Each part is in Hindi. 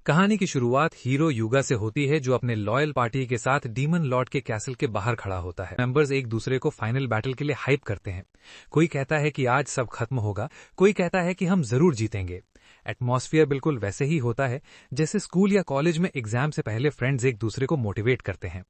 कहानी की शुरुआत हीरो युगा से होती है, जो अपने लॉयल पार्टी के साथ डीमन लॉर्ड के कैसल के बाहर खड़ा होता है। मेंबर्स एक दूसरे को फाइनल बैटल के लिए हाइप करते हैं। कोई कहता है कि आज सब खत्म होगा, कोई कहता है कि हम जरूर जीतेंगे। एटमॉस्फेयर बिल्कुल वैसे ही होता है जैसे स्कूल या कॉलेज में एग्जाम से पहले फ्रेंड्स एक दूसरे को मोटिवेट करते हैं।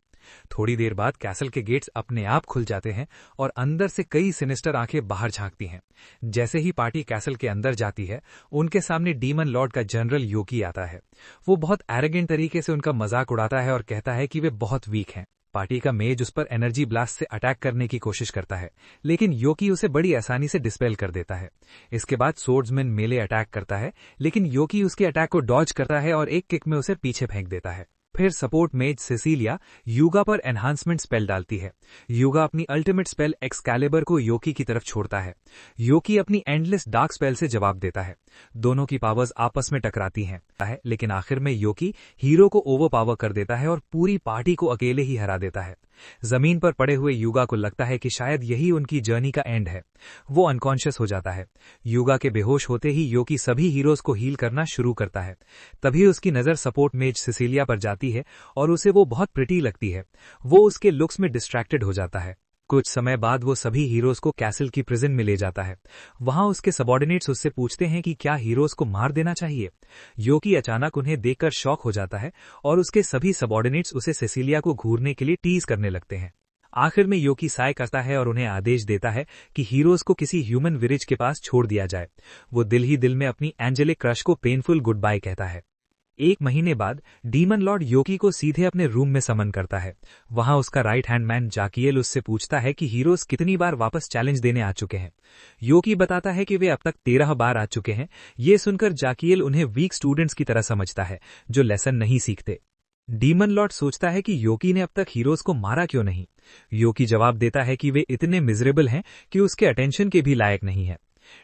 थोड़ी देर बाद कैसल के गेट्स अपने आप खुल जाते हैं और अंदर से कई सिनिस्टर आंखें बाहर झांकती हैं। जैसे ही पार्टी कैसल के अंदर जाती है, उनके सामने डीमन लॉर्ड का जनरल योकी आता है। वो बहुत एरोगेंट तरीके से उनका मजाक उड़ाता है और कहता है कि वे बहुत वीक हैं। पार्टी का मेज उस पर एनर्जी ब्लास्ट से अटैक करने की कोशिश करता है, लेकिन योकी उसे बड़ी आसानी से डिस्पेल कर देता है। इसके बाद सोर्ड्समैन मेले अटैक करता है, लेकिन योकी उसके अटैक को डॉज करता है और एक किक में उसे पीछे फेंक देता है। फिर सपोर्ट मेज सेसिलिया युगा पर एनहांसमेंट स्पेल डालती है। युगा अपनी अल्टीमेट स्पेल एक्सकैलिबर को योकी की तरफ छोड़ता है। योकी अपनी एंडलेस डार्क स्पेल से जवाब देता है। दोनों की पावर्स आपस में टकराती हैं, लेकिन आखिर में योकी हीरो को ओवर पावर कर देता है और पूरी पार्टी को अकेले ही हरा देता है। जमीन पर पड़े हुए युगा को लगता है कि शायद यही उनकी जर्नी का एंड है। वो अनकॉन्शियस हो जाता है। युगा के बेहोश होते ही योकी सभी हीरोज को हील करना शुरू करता है। तभी उसकी नजर सपोर्ट मेज सिसिलिया पर जाती है और उसे वो बहुत प्रिटी लगती है। वो उसके लुक्स में डिस्ट्रैक्टेड हो जाता है। कुछ समय बाद वो सभी हीरोज को कैसल की प्रिजन में ले जाता है। वहां उसके सबॉर्डिनेट्स उससे पूछते हैं कि क्या हीरोज को मार देना चाहिए। योकी अचानक उन्हें देखकर शॉक हो जाता है और उसके सभी सबॉर्डिनेट्स उसे सेसिलिया को घूरने के लिए टीज करने लगते हैं। आखिर में योकी साय करता है और उन्हें आदेश देता है कि हीरोज को किसी ह्यूमन विलेज के पास छोड़ दिया जाए। वो दिल ही दिल में अपनी एंजेलिक क्रश को पेनफुल गुड बाय कहता है। एक महीने बाद डीमन लॉर्ड योकी को सीधे अपने रूम में समन करता है। वहां उसका राइट हैंड मैन जाकियल उससे पूछता है कि हीरोज कितनी बार वापस चैलेंज देने आ चुके हैं। योकी बताता है कि वे अब तक 13 बार आ चुके हैं। ये सुनकर जाकियल उन्हें वीक स्टूडेंट्स की तरह समझता है, जो लेसन नहीं सीखते। डीमन लॉर्ड सोचता है कि योकी ने अब तक हीरोज को मारा क्यों नहीं। योकी जवाब देता है कि वे इतने मिजरेबल हैं कि उसके अटेंशन के भी लायक नहीं है।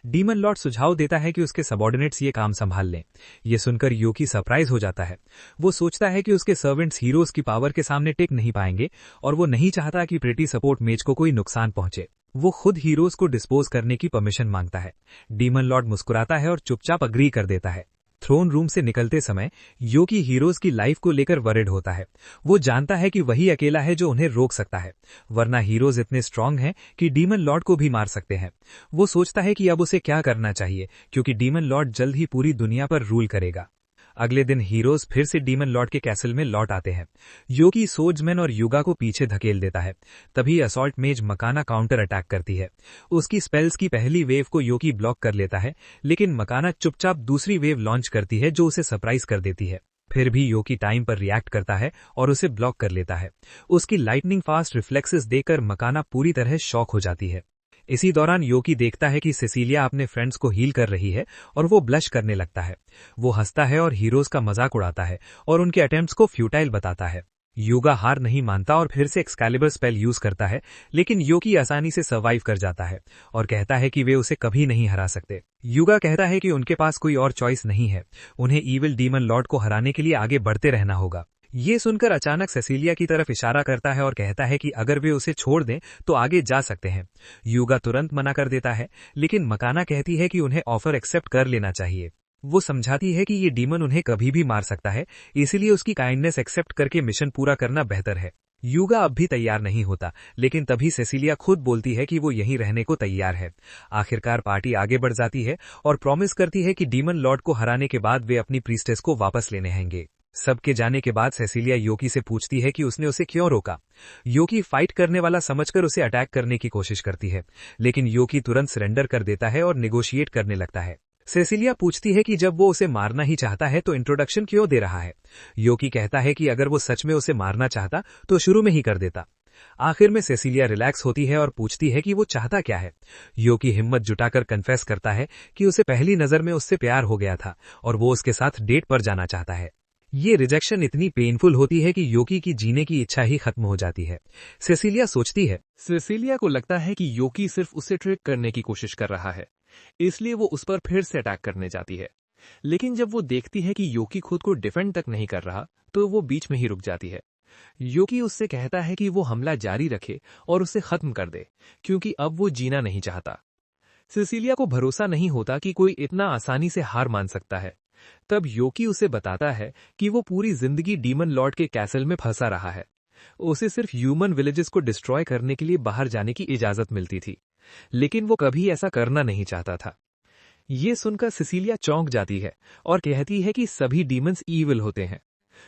डीमन लॉर्ड सुझाव देता है कि उसके सबॉर्डिनेट्स ये काम संभाल लें। ये सुनकर योकी सरप्राइज हो जाता है। वो सोचता है कि उसके सर्वेंट्स हीरोज की पावर के सामने टिक नहीं पाएंगे और वो नहीं चाहता कि प्रिटी सपोर्ट मेज को कोई नुकसान पहुंचे। वो खुद हीरोज को डिस्पोज करने की परमिशन मांगता है। डीमन लॉर्ड मुस्कुराता है और चुपचाप अग्री कर देता है। थ्रोन रूम से निकलते समय योकी हीरोज की लाइफ को लेकर वरिड होता है। वो जानता है कि वही अकेला है जो उन्हें रोक सकता है, वरना हीरोज इतने स्ट्रांग हैं कि डीमन लॉर्ड को भी मार सकते हैं। वो सोचता है कि अब उसे क्या करना चाहिए, क्योंकि डीमन लॉर्ड जल्द ही पूरी दुनिया पर रूल करेगा। अगले दिन हीरोज फिर से डीमन लॉर्ड के कैसल में लौट आते हैं। योकी सोर्ड्समैन और युगा को पीछे धकेल देता है। तभी असॉल्ट मेज मकाना काउंटर अटैक करती है। उसकी स्पेल्स की पहली वेव को योकी ब्लॉक कर लेता है, लेकिन मकाना चुपचाप दूसरी वेव लॉन्च करती है जो उसे सरप्राइज कर देती है। फिर भी योकी टाइम पर रिएक्ट करता है और उसे ब्लॉक कर लेता है। उसकी लाइटनिंग फास्ट रिफ्लेक्सेस देखकर मकाना पूरी तरह शॉक हो जाती है। इसी दौरान योकी देखता है कि सेसिलिया अपने फ्रेंड्स को हील कर रही है और वो ब्लश करने लगता है। वो हंसता है और हीरोज का मजाक उड़ाता है और उनके अटेम्प्ट्स को फ्यूटाइल बताता है। युगा हार नहीं मानता और फिर से एक्सकैलिबर स्पेल यूज करता है, लेकिन योकी आसानी से सर्वाइव कर जाता है और कहता है कि वे उसे कभी नहीं हरा सकते। युगा कहता है कि उनके पास कोई और चॉइस नहीं है, उन्हें ईविल डीमन लॉर्ड को हराने के लिए आगे बढ़ते रहना होगा। ये सुनकर अचानक सेसिलिया की तरफ इशारा करता है और कहता है कि अगर वे उसे छोड़ दें तो आगे जा सकते हैं। युगा तुरंत मना कर देता है, लेकिन मकाना कहती है कि उन्हें ऑफर एक्सेप्ट कर लेना चाहिए। वो समझाती है कि ये डीमन उन्हें कभी भी मार सकता है, इसलिए उसकी काइंडनेस एक्सेप्ट करके मिशन पूरा करना बेहतर है। युगा अब भी तैयार नहीं होता, लेकिन तभी सेसिलिया खुद बोलती है कि वो यहीं रहने को तैयार है। आखिरकार पार्टी आगे बढ़ जाती है और प्रॉमिस करती है कि डीमन लॉर्ड को हराने के बाद वे अपनी प्रीस्टेस को वापस लेने आएंगे। सबके जाने के बाद सेसिलिया योकी से पूछती है कि उसने उसे क्यों रोका। योकी फाइट करने वाला समझकर उसे अटैक करने की कोशिश करती है, लेकिन योकी तुरंत सरेंडर कर देता है और निगोशिएट करने लगता है। सेसिलिया पूछती है कि जब वो उसे मारना ही चाहता है तो इंट्रोडक्शन क्यों दे रहा है। योकी कहता है कि अगर वो सच में उसे मारना चाहता तो शुरू में ही कर देता। आखिर में सेसिलिया रिलैक्स होती है और पूछती है कि वो चाहता क्या है। योकी हिम्मत जुटाकर कन्फेस करता है कि उसे पहली नजर में उससे प्यार हो गया था और वो उसके साथ डेट पर जाना चाहता है। ये रिजेक्शन इतनी पेनफुल होती है कि योकी की जीने की इच्छा ही खत्म हो जाती है। सेसिलिया सोचती है, सेसिलिया को लगता है कि योकी सिर्फ उसे ट्रिक करने की कोशिश कर रहा है, इसलिए वो उस पर फिर से अटैक करने जाती है। लेकिन जब वो देखती है कि योकी खुद को डिफेंड तक नहीं कर रहा, तो वो बीच में ही रुक जाती है। योकी उससे कहता है कि वो हमला जारी रखे और उसे खत्म कर दे, क्योंकि अब वो जीना नहीं चाहता। सेसिलिया को भरोसा नहीं होता कि कोई इतना आसानी से हार मान सकता है, तब योकी उसे बताता है कि वो पूरी जिंदगी डीमन लॉर्ड के कैसल में फंसा रहा है। उसे सिर्फ ह्यूमन विलेजेस को डिस्ट्रॉय करने के लिए बाहर जाने की इजाजत मिलती थी, लेकिन वो कभी ऐसा करना नहीं चाहता था। ये सुनकर सिसिलिया चौंक जाती है और कहती है कि सभी डीमंस ईविल होते हैं।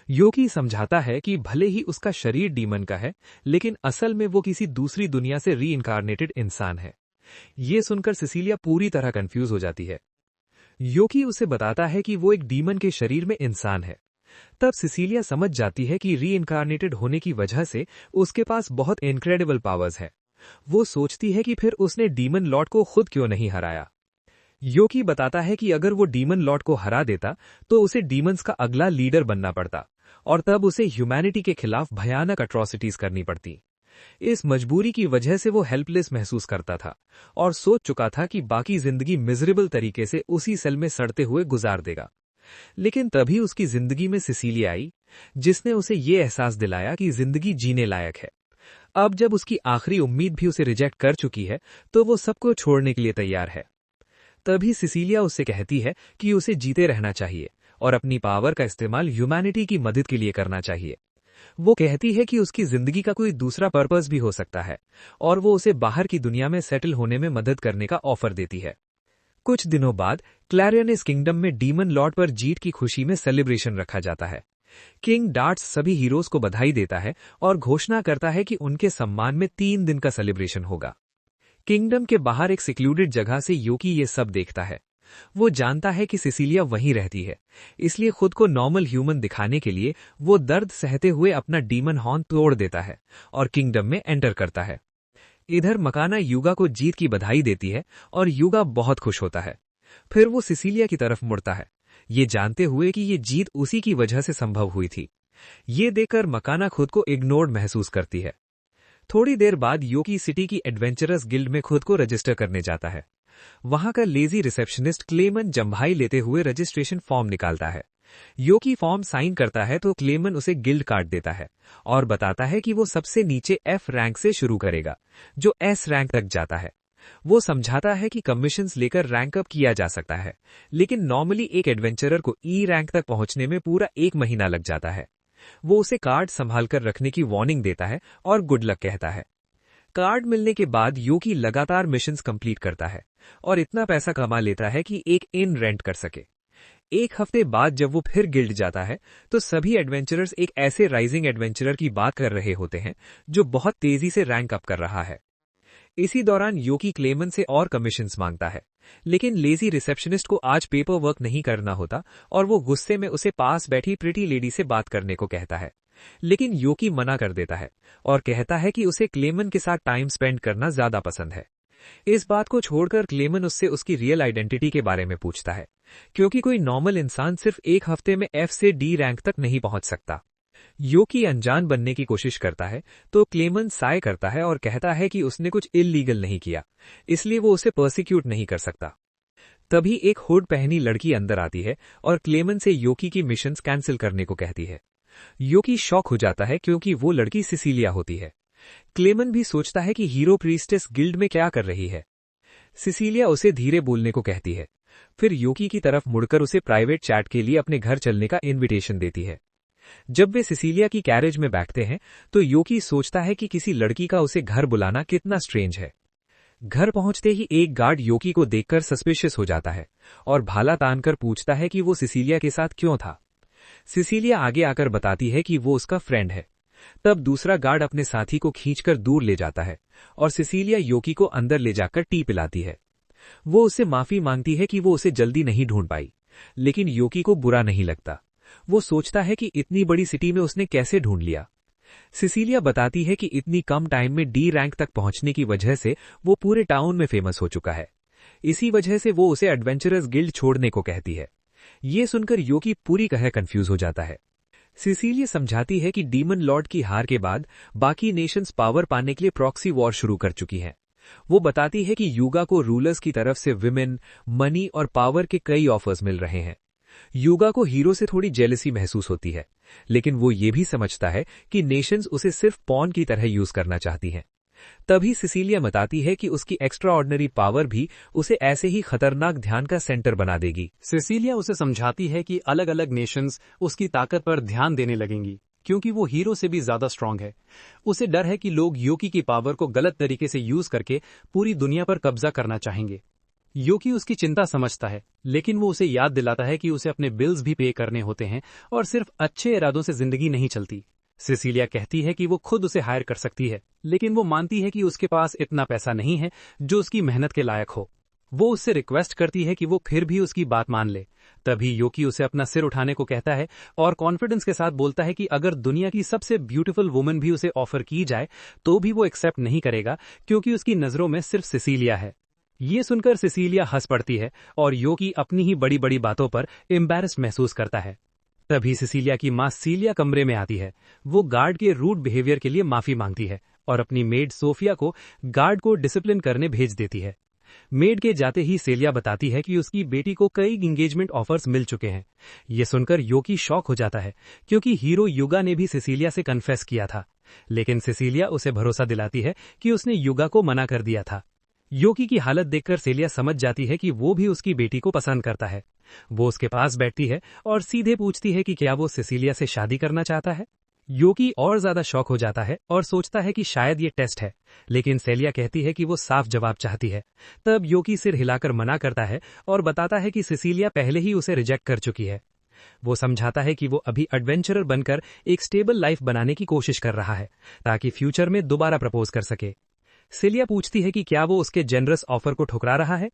योकी समझाता है कि भले ही उसका शरीर डीमन का है, लेकिन असल में वो किसी दूसरी दुनिया से रीइंकार्नेटेड इंसान है। ये सुनकर सिसिलिया पूरी तरह कंफ्यूज हो जाती है। योकी उसे बताता है कि वो एक डीमन के शरीर में इंसान है। तब सिसिलिया समझ जाती है कि रीइंकार्नेटेड होने की वजह से उसके पास बहुत इनक्रेडिबल पावर्स है। वो सोचती है कि फिर उसने डीमन लॉर्ड को खुद क्यों नहीं हराया। योकी बताता है कि अगर वो डीमन लॉर्ड को हरा देता तो उसे डीमंस का अगला लीडर बनना पड़ता और तब उसे ह्यूमैनिटी के खिलाफ भयानक अट्रॉसिटीज करनी पड़ती। इस मजबूरी की वजह से वो हेल्पलेस महसूस करता था और सोच चुका था कि बाकी जिंदगी मिजरेबल तरीके से उसी सेल में सड़ते हुए गुजार देगा। लेकिन तभी उसकी जिंदगी में सिसिलिया आई, जिसने उसे ये एहसास दिलाया कि जिंदगी जीने लायक है। अब जब उसकी आखिरी उम्मीद भी उसे रिजेक्ट कर चुकी है तो वो सबको छोड़ने के लिए तैयार है। तभी सिसिलिया उससे कहती है कि उसे जीते रहना चाहिए और अपनी पावर का इस्तेमाल ह्यूमैनिटी की मदद के लिए करना चाहिए। वो कहती है कि उसकी जिंदगी का कोई दूसरा पर्पस भी हो सकता है और वो उसे बाहर की दुनिया में सेटल होने में मदद करने का ऑफर देती है। कुछ दिनों बाद क्लैरियनिस किंगडम में डीमन लॉर्ड पर जीत की खुशी में सेलिब्रेशन रखा जाता है। किंग डार्ट्स सभी हीरोज को बधाई देता है और घोषणा करता है कि उनके सम्मान में 3 दिन का सेलिब्रेशन होगा। किंगडम के बाहर एक सिक्लूडेड जगह से योकी ये सब देखता है। वो जानता है कि सिसिलिया वहीं रहती है, इसलिए खुद को नॉर्मल ह्यूमन दिखाने के लिए वो दर्द सहते हुए अपना डीमन हॉर्न तोड़ देता है और किंगडम में एंटर करता है। इधर मकाना युगा को जीत की बधाई देती है और युगा बहुत खुश होता है। फिर वो सिसिलिया की तरफ मुड़ता है, ये जानते हुए कि ये जीत उसी की वजह से संभव हुई थी। ये देखकर मकाना खुद को इग्नोर्ड महसूस करती है। थोड़ी देर बाद योकी सिटी की एडवेंचरस गिल्ड में खुद को रजिस्टर करने जाता है। वहां का लेजी रिसेप्शनिस्ट क्लेमन जम्भाई लेते हुए रजिस्ट्रेशन फॉर्म निकालता है। योकी फॉर्म साइन करता है तो क्लेमन उसे गिल्ड कार्ड देता है और बताता है कि वो सबसे नीचे F रैंक से शुरू करेगा, जो S रैंक तक जाता है। वो समझाता है कि कमीशंस लेकर रैंक अप किया जा सकता है, लेकिन नॉर्मली एक एडवेंचरर को E रैंक तक पहुंचने में पूरा 1 महीना लग जाता है। वो उसे कार्ड संभाल कर रखने की वार्निंग देता है और गुड लक कहता है। कार्ड मिलने के बाद योकी लगातार मिशंस कंप्लीट करता है और इतना पैसा कमा लेता है कि एक इन रेंट कर सके। 1 हफ्ते बाद जब वो फिर गिल्ड जाता है तो सभी एडवेंचरर्स एक ऐसे राइजिंग एडवेंचरर की बात कर रहे होते हैं जो बहुत तेजी से रैंक अप कर रहा है। इसी दौरान योकी क्लेमन से और कमीशंस मांगता है, लेकिन लेजी रिसेप्शनिस्ट को आज पेपर वर्क नहीं करना होता और वो गुस्से में उसे पास बैठी प्रिटी लेडी से बात करने को कहता है। लेकिन योकी मना कर देता है और कहता है कि उसे क्लेमन के साथ टाइम स्पेंड करना ज्यादा पसंद है। इस बात को छोड़कर क्लेमन उससे उसकी रियल आइडेंटिटी के बारे में पूछता है, क्योंकि कोई नॉर्मल इंसान सिर्फ 1 हफ्ते में F से D रैंक तक नहीं पहुंच सकता। योकी अनजान बनने की कोशिश करता है तो क्लेमन साय करता है और कहता है कि उसने कुछ इल्लीगल नहीं किया, इसलिए वो उसे पर्सिक्यूट नहीं कर सकता। तभी एक हुड पहनी लड़की अंदर आती है और क्लेमन से योकी की मिशंस कैंसिल करने को कहती है। योकी शॉक हो जाता है क्योंकि वो लड़की सिसिलिया होती है। क्लेमन भी सोचता है कि हीरो प्रीस्टेस गिल्ड में क्या कर रही है। सिसिलिया उसे धीरे बोलने को कहती है, फिर योकी की तरफ मुड़कर उसे प्राइवेट चैट के लिए अपने घर चलने का इनविटेशन देती है। जब वे सिसिलिया की कैरेज में बैठते हैं तो योकी सोचता है कि किसी लड़की का उसे घर बुलाना कितना स्ट्रेंज है। घर पहुंचते ही एक गार्ड योकी को देखकर सस्पिशियस हो जाता है और भाला तानकर पूछता है कि वो सिसिलिया के साथ क्यों था। सिसिलिया आगे आकर बताती है कि वो उसका फ्रेंड है। तब दूसरा गार्ड अपने साथी को खींचकर दूर ले जाता है और सिसिलिया योकी को अंदर ले जाकर टी पिलाती है। वो उससे माफी मांगती है कि वो उसे जल्दी नहीं ढूंढ पाई, लेकिन योकी को बुरा नहीं लगता। वो सोचता है कि इतनी बड़ी सिटी में उसने कैसे ढूंढ लिया। सिसिलिया बताती है कि इतनी कम टाइम में D रैंक तक पहुंचने की वजह से वो पूरे टाउन में फेमस हो चुका है। इसी वजह से वो उसे एडवेंचरस गिल्ड छोड़ने को कहती है। ये सुनकर योकी पूरी तरह कंफ्यूज हो जाता है। सिसिलिया समझाती है कि डीमन लॉर्ड की हार के बाद बाकी नेशंस पावर पाने के लिए प्रॉक्सी वॉर शुरू कर चुकी हैं। वो बताती है कि युगा को रूलर्स की तरफ से विमेन, मनी और पावर के कई ऑफर्स मिल रहे हैं। युगा को हीरो से थोड़ी जेलसी महसूस होती है, लेकिन वो ये भी समझता है कि नेशंस उसे सिर्फ पॉन की तरह यूज करना चाहती हैं। तभी सिसिलिया बताती है कि उसकी एक्स्ट्रा ऑर्डिनरी पावर भी उसे ऐसे ही खतरनाक ध्यान का सेंटर बना देगी। सिसिलिया उसे समझाती है कि अलग अलग नेशंस उसकी ताकत पर ध्यान देने लगेंगी क्योंकि वो हीरो से भी ज्यादा स्ट्रांग है। उसे डर है कि लोग योकी की पावर को गलत तरीके से यूज करके पूरी दुनिया पर कब्जा करना चाहेंगे। योकी उसकी चिंता समझता है, लेकिन वो उसे याद दिलाता है कि उसे अपने बिल्स भी पे करने होते हैं और सिर्फ अच्छे इरादों से जिंदगी नहीं चलती। सिसिलिया कहती है कि वो खुद उसे हायर कर सकती है, लेकिन वो मानती है कि उसके पास इतना पैसा नहीं है जो उसकी मेहनत के लायक हो। वो उससे रिक्वेस्ट करती है कि वो फिर भी उसकी बात मान ले। तभी योकी उसे अपना सिर उठाने को कहता है और कॉन्फिडेंस के साथ बोलता है कि अगर दुनिया की सबसे ब्यूटीफुल वुमन भी उसे ऑफर की जाए तो भी वो एक्सेप्ट नहीं करेगा, क्योंकि उसकी नजरों में सिर्फ सिसिलिया है। ये सुनकर सिसिलिया हंस पड़ती है और योकी अपनी ही बड़ी बड़ी बातों पर एम्बैरेस्ड महसूस करता है। तभी सिसिलिया की मां सीलिया कमरे में आती है। वो गार्ड के रूड बिहेवियर के लिए माफी मांगती है और अपनी मेड सोफिया को गार्ड को डिसिप्लिन करने भेज देती है। मेड के जाते ही सेलिया बताती है कि उसकी बेटी को कई एंगेजमेंट ऑफर्स मिल चुके हैं। ये सुनकर योकी शॉक हो जाता है, क्योंकि हीरो युगा ने भी सिसिलिया से कन्फेस किया था, लेकिन सिसिलिया उसे भरोसा दिलाती है कि उसने युगा को मना कर दिया था। योकी की हालत देखकर सेलिया समझ जाती है कि वो भी उसकी बेटी को पसंद करता है। वो उसके पास बैठती है और सीधे पूछती है कि क्या वो सिसिलिया से शादी करना चाहता है। योकी और ज्यादा शॉक हो जाता है और सोचता है कि शायद ये टेस्ट है, लेकिन सेलिया कहती है कि वो साफ जवाब चाहती है। तब योकी सिर हिलाकर मना करता है और बताता है कि सिसिलिया पहले ही उसे रिजेक्ट कर चुकी है। वो समझाता है कि वो अभी एडवेंचरर बनकर एक स्टेबल लाइफ बनाने की कोशिश कर रहा है, ताकि फ्यूचर में दोबारा प्रपोज कर सके। सेलिया पूछती है कि क्या वो उसके जेनरस ऑफर को ठुकरा रहा है।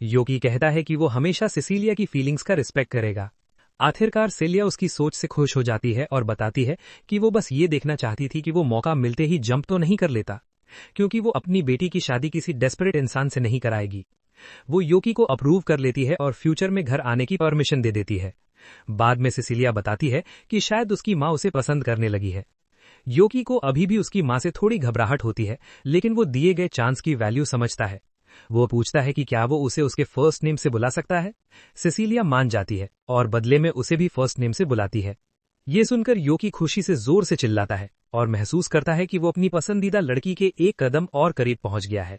योकी कहता है कि वो हमेशा सिसिलिया की फीलिंग्स का रिस्पेक्ट करेगा। आखिरकार सेलिया उसकी सोच से खुश हो जाती है और बताती है कि वो बस ये देखना चाहती थी कि वो मौका मिलते ही जंप तो नहीं कर लेता, क्योंकि वो अपनी बेटी की शादी किसी डेस्परेट इंसान से नहीं कराएगी। वो योकी को अप्रूव कर लेती है और फ्यूचर में घर आने की परमिशन दे देती है। बाद में सिसिलिया बताती है कि शायद उसकी माँ उसे पसंद करने लगी है। योकी को अभी भी उसकी माँ से थोड़ी घबराहट होती है, लेकिन वो दिए गए चांस की वैल्यू समझता है। वो पूछता है कि क्या वो उसे उसके फर्स्ट नेम से बुला सकता है। सिसिलिया मान जाती है और बदले में उसे भी फर्स्ट नेम से बुलाती है। ये सुनकर योकी खुशी से जोर से चिल्लाता है और महसूस करता है कि वो अपनी पसंदीदा लड़की के एक कदम और करीब पहुंच गया है।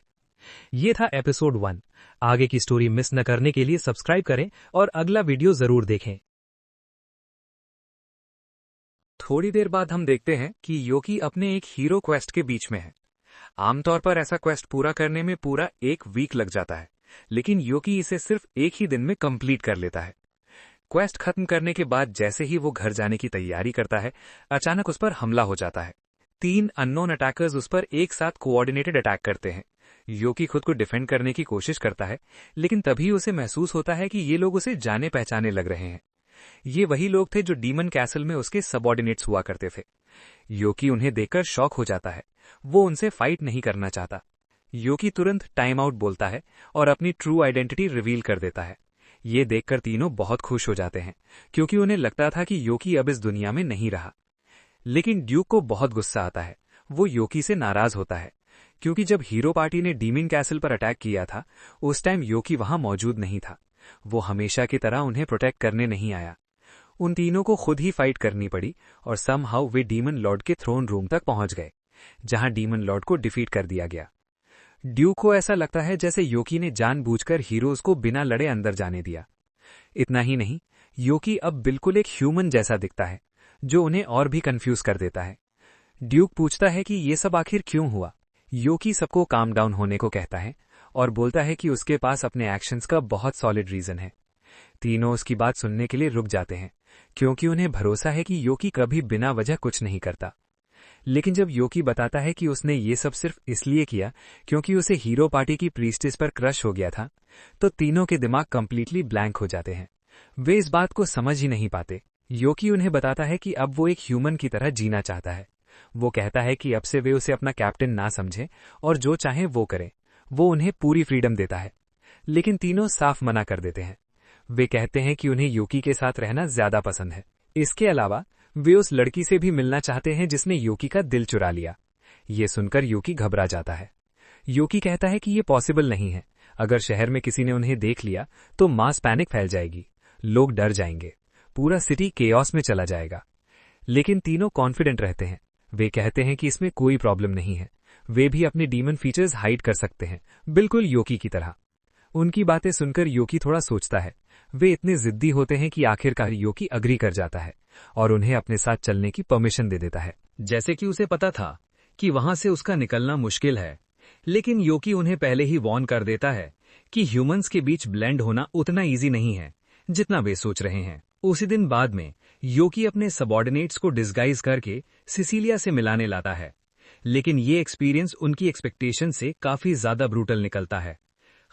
ये था एपिसोड 1। आगे की स्टोरी मिस न करने के लिए सब्सक्राइब करें और अगला वीडियो जरूर देखें। थोड़ी देर बाद हम देखते हैं कि योकी अपने एक हीरो क्वेस्ट के बीच में है। आमतौर पर ऐसा क्वेस्ट पूरा करने में पूरा 1 वीक लग जाता है, लेकिन योकी इसे सिर्फ 1 ही दिन में कंप्लीट कर लेता है। क्वेस्ट खत्म करने के बाद जैसे ही वो घर जाने की तैयारी करता है, अचानक उस पर हमला हो जाता है। 3 अननोन अटैकर्स उस पर एक साथ कोऑर्डिनेटेड अटैक करते हैं। योकी खुद को डिफेंड करने की कोशिश करता है, लेकिन तभी उसे महसूस होता है कि ये लोग उसे जाने पहचाने लग रहे हैं। ये वही लोग थे जो डीमन कैसल में उसके सबऑर्डिनेट्स हुआ करते थे। योकी उन्हें देखकर शॉक हो जाता है। वो उनसे फाइट नहीं करना चाहता। योकी तुरंत टाइम आउट बोलता है और अपनी ट्रू आइडेंटिटी रिवील कर देता है। ये देखकर तीनों बहुत खुश हो जाते हैं, क्योंकि उन्हें लगता था कि योकी अब इस दुनिया में नहीं रहा। लेकिन ड्यूक को बहुत गुस्सा आता है। वो योकी से नाराज होता है, क्योंकि जब हीरो पार्टी ने डीमन कैसल पर अटैक किया था, उस टाइम योकी वहां मौजूद नहीं था। वो हमेशा की तरह उन्हें प्रोटेक्ट करने नहीं आया। उन तीनों को खुद ही फाइट करनी पड़ी और समहाउ वे डीमन लॉर्ड के थ्रोन रूम तक पहुंच गए, जहां डीमन लॉर्ड को डिफीट कर दिया गया। ड्यूक को ऐसा लगता है जैसे योकी ने जानबूझकर हीरोज को बिना लड़े अंदर जाने दिया। इतना ही नहीं, योकी अब बिल्कुल एक ह्यूमन जैसा दिखता है, जो उन्हें और भी कंफ्यूज कर देता है। ड्यूक पूछता है कि ये सब आखिर क्यों हुआ। योकी सबको काम डाउन होने को कहता है और बोलता है कि उसके पास अपने एक्शंस का बहुत सॉलिड रीजन है। तीनों उसकी बात सुनने के लिए रुक जाते हैं, क्योंकि उन्हें भरोसा है कि योकी कभी बिना वजह कुछ नहीं करता। लेकिन जब योकी बताता है कि उसने ये सब सिर्फ इसलिए किया क्योंकि उसे हीरो पार्टी की प्रीस्टेस पर क्रश हो गया था, तो तीनों के दिमाग कंप्लीटली ब्लैंक हो जाते हैं। वे इस बात को समझ ही नहीं पाते। योकी उन्हें बताता है कि अब वो एक ह्यूमन की तरह जीना चाहता है। वो कहता है कि अब से वे उसे अपना कैप्टन ना समझें और जो चाहें वो करें। वो उन्हें पूरी फ्रीडम देता है, लेकिन तीनों साफ मना कर देते हैं। वे कहते हैं कि उन्हें योकी के साथ रहना ज्यादा पसंद है। इसके अलावा वे उस लड़की से भी मिलना चाहते हैं जिसने योकी का दिल चुरा लिया। ये सुनकर योकी घबरा जाता है। योकी कहता है कि ये पॉसिबल नहीं है। अगर शहर में किसी ने उन्हें देख लिया तो मास पैनिक फैल जाएगी, लोग डर जाएंगे, पूरा सिटी केओस में चला जाएगा। लेकिन तीनों कॉन्फिडेंट रहते हैं। वे कहते हैं कि इसमें कोई प्रॉब्लम नहीं है, वे भी अपने डीमन फीचर्स हाइड कर सकते हैं, बिल्कुल योकी की तरह। उनकी बातें सुनकर योकी थोड़ा सोचता है। वे इतने जिद्दी होते हैं कि आखिरकार योकी अग्री कर जाता है और उन्हें अपने साथ चलने की परमिशन दे देता है। जैसे कि उसे पता था कि वहां से उसका निकलना मुश्किल है, लेकिन योकी उन्हें पहले ही वार्न कर देता है कि ह्यूमंस के बीच ब्लेंड होना उतना ईजी नहीं है जितना वे सोच रहे हैं। उसी दिन बाद में योकी अपने सबॉर्डिनेट्स को डिस्गाइज करके सिसिलिया से मिलाने लाता है, लेकिन ये एक्सपीरियंस उनकी एक्सपेक्टेशन से काफी ज्यादा ब्रूटल निकलता है,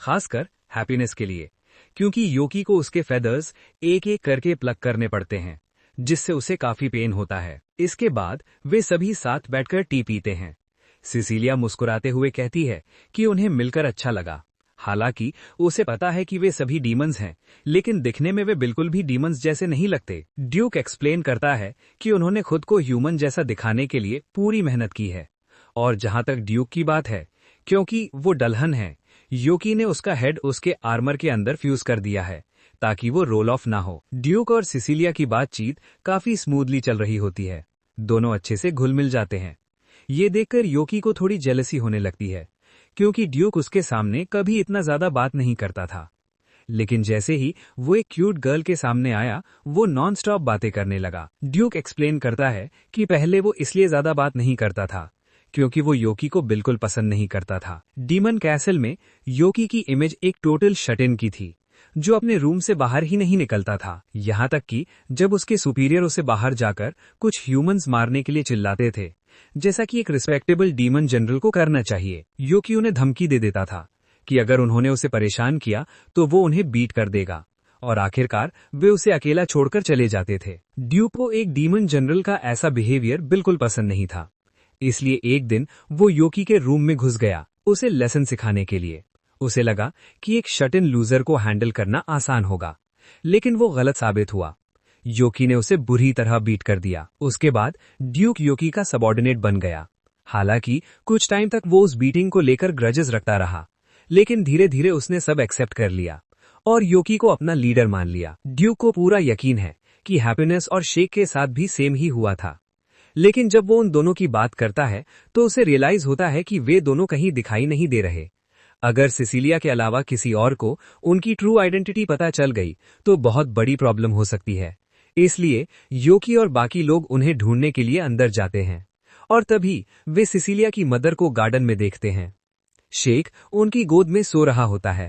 खासकर हैप्पीनेस के लिए, क्योंकि योकी को उसके फेदर्स एक एक करके प्लग करने पड़ते हैं, जिससे उसे काफी पेन होता है। इसके बाद वे सभी साथ बैठकर टी पीते हैं। सिसिलिया मुस्कुराते हुए कहती है कि उन्हें मिलकर अच्छा लगा। हालांकि उसे पता है कि वे सभी डीमंस हैं, लेकिन दिखने में वे बिल्कुल भी डीमंस जैसे नहीं लगते। ड्यूक एक्सप्लेन करता है कि उन्होंने खुद को ह्यूमन जैसा दिखाने के लिए पूरी मेहनत की है। और जहां तक ड्यूक की बात है, क्योंकि वो डलहन है, योकी ने उसका हेड उसके आर्मर के अंदर फ्यूज कर दिया है ताकि वो रोल ऑफ ना हो। ड्यूक और सिसिलिया की बातचीत काफी स्मूथली चल रही होती है। दोनों अच्छे से घुल मिल जाते हैं। ये देखकर योकी को थोड़ी जेलसी होने लगती है, क्योंकि ड्यूक उसके सामने कभी इतना ज्यादा बात नहीं करता था। लेकिन जैसे ही वो एक क्यूट गर्ल के सामने आया, वो नॉन स्टॉप बातें करने लगा। ड्यूक एक्सप्लेन करता है कि पहले वो इसलिए ज्यादा बात नहीं करता था क्योंकि वो योकी को बिल्कुल पसंद नहीं करता था। डीमन कैसल में योकी की इमेज एक टोटल शट इन की थी, जो अपने रूम से बाहर ही नहीं निकलता था। यहाँ तक कि जब उसके सुपीरियर उसे बाहर जाकर कुछ ह्यूमंस मारने के लिए चिल्लाते थे, जैसा कि एक रिस्पेक्टेबल डीमन जनरल को करना चाहिए, योकी उन्हें धमकी दे देता था कि अगर उन्होंने उसे परेशान किया तो वो उन्हें बीट कर देगा, और आखिरकार वे उसे अकेला छोड़कर चले जाते थे। ड्यूक को एक डीमन जनरल का ऐसा बिहेवियर बिल्कुल पसंद नहीं था, इसलिए एक दिन वो योकी के रूम में घुस गया उसे लेसन सिखाने के लिए। उसे लगा कि एक शट इन लूजर को हैंडल करना आसान होगा, लेकिन वो गलत साबित हुआ। योकी ने उसे बुरी तरह बीट कर दिया। उसके बाद ड्यूक योकी का सबॉर्डिनेट बन गया। हालांकि कुछ टाइम तक वो उस बीटिंग को लेकर ग्रजेस रखता रहा, लेकिन धीरे धीरे उसने सब एक्सेप्ट कर लिया और योकी को अपना लीडर मान लिया। ड्यूक को पूरा यकीन है कि हैप्पीनेस और शेक के साथ भी सेम ही हुआ था, लेकिन जब वो उन दोनों की बात करता है तो उसे रियलाइज होता है कि वे दोनों कहीं दिखाई नहीं दे रहे। अगर सिसिलिया के अलावा किसी और को उनकी ट्रू आइडेंटिटी पता चल गई तो बहुत बड़ी प्रॉब्लम हो सकती है। इसलिए योकी और बाकी लोग उन्हें ढूंढने के लिए अंदर जाते हैं, और तभी वे सिसिलिया की मदर को गार्डन में देखते हैं। शेक उनकी गोद में सो रहा होता है।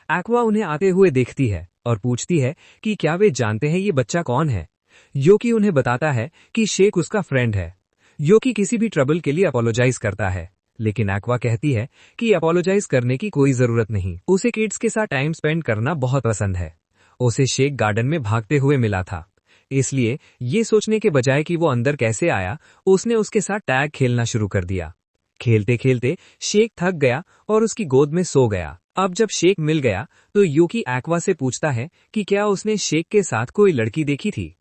एक्वा उन्हें आते हुए देखती है और पूछती है कि क्या वे जानते हैं ये बच्चा कौन है। योकी उन्हें बताता है कि शेक उसका फ्रेंड है। योकी किसी भी ट्रबल के लिए अपोलोजाइज करता है, लेकिन एक्वा कहती है कि अपोलोजाइज करने की कोई जरूरत नहीं, उसे किड्स के साथ टाइम स्पेंड करना बहुत पसंद है। उसे शेक गार्डन में भागते हुए मिला था, इसलिए ये सोचने के बजाय कि वो अंदर कैसे आया, उसने उसके साथ टैग खेलना शुरू कर दिया। खेलते खेलते शेक थक गया और उसकी गोद में सो गया। अब जब शेक मिल गया तो योकी एक्वा से पूछता है कि क्या उसने शेक के साथ कोई लड़की देखी थी।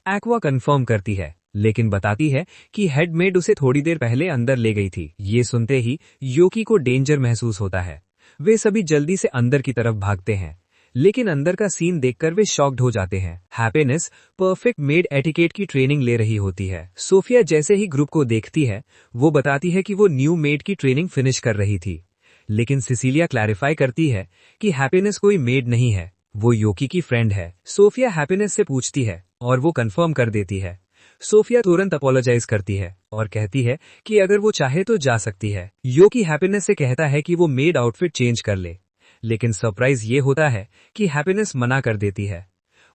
एक्वा कंफर्म करती है, लेकिन बताती है कि हेडमेड उसे थोड़ी देर पहले अंदर ले गई थी। ये सुनते ही योकी को डेंजर महसूस होता है। वे सभी जल्दी से अंदर की तरफ भागते हैं, लेकिन अंदर का सीन देखकर वे शॉक्ड हो जाते हैं। हैप्पीनेस परफेक्ट मेड एटिकेट की ट्रेनिंग ले रही होती है। सोफिया जैसे ही ग्रुप को देखती है, वो बताती है कि वो न्यू मेड की ट्रेनिंग फिनिश कर रही थी, लेकिन सिसिलिया क्लैरिफाई करती है कि हैप्पीनेस कोई मेड नहीं है, वो योकी की फ्रेंड है। सोफिया हैप्पीनेस से पूछती है और वो कंफर्म कर देती है। सोफिया तुरंत अपोलोजाइज करती है और कहती है कि अगर वो चाहे तो जा सकती है। योकी हैप्पीनेस से कहता है कि वो मेड आउटफिट चेंज कर ले, लेकिन सरप्राइज ये होता है कि हैप्पीनेस मना कर देती है।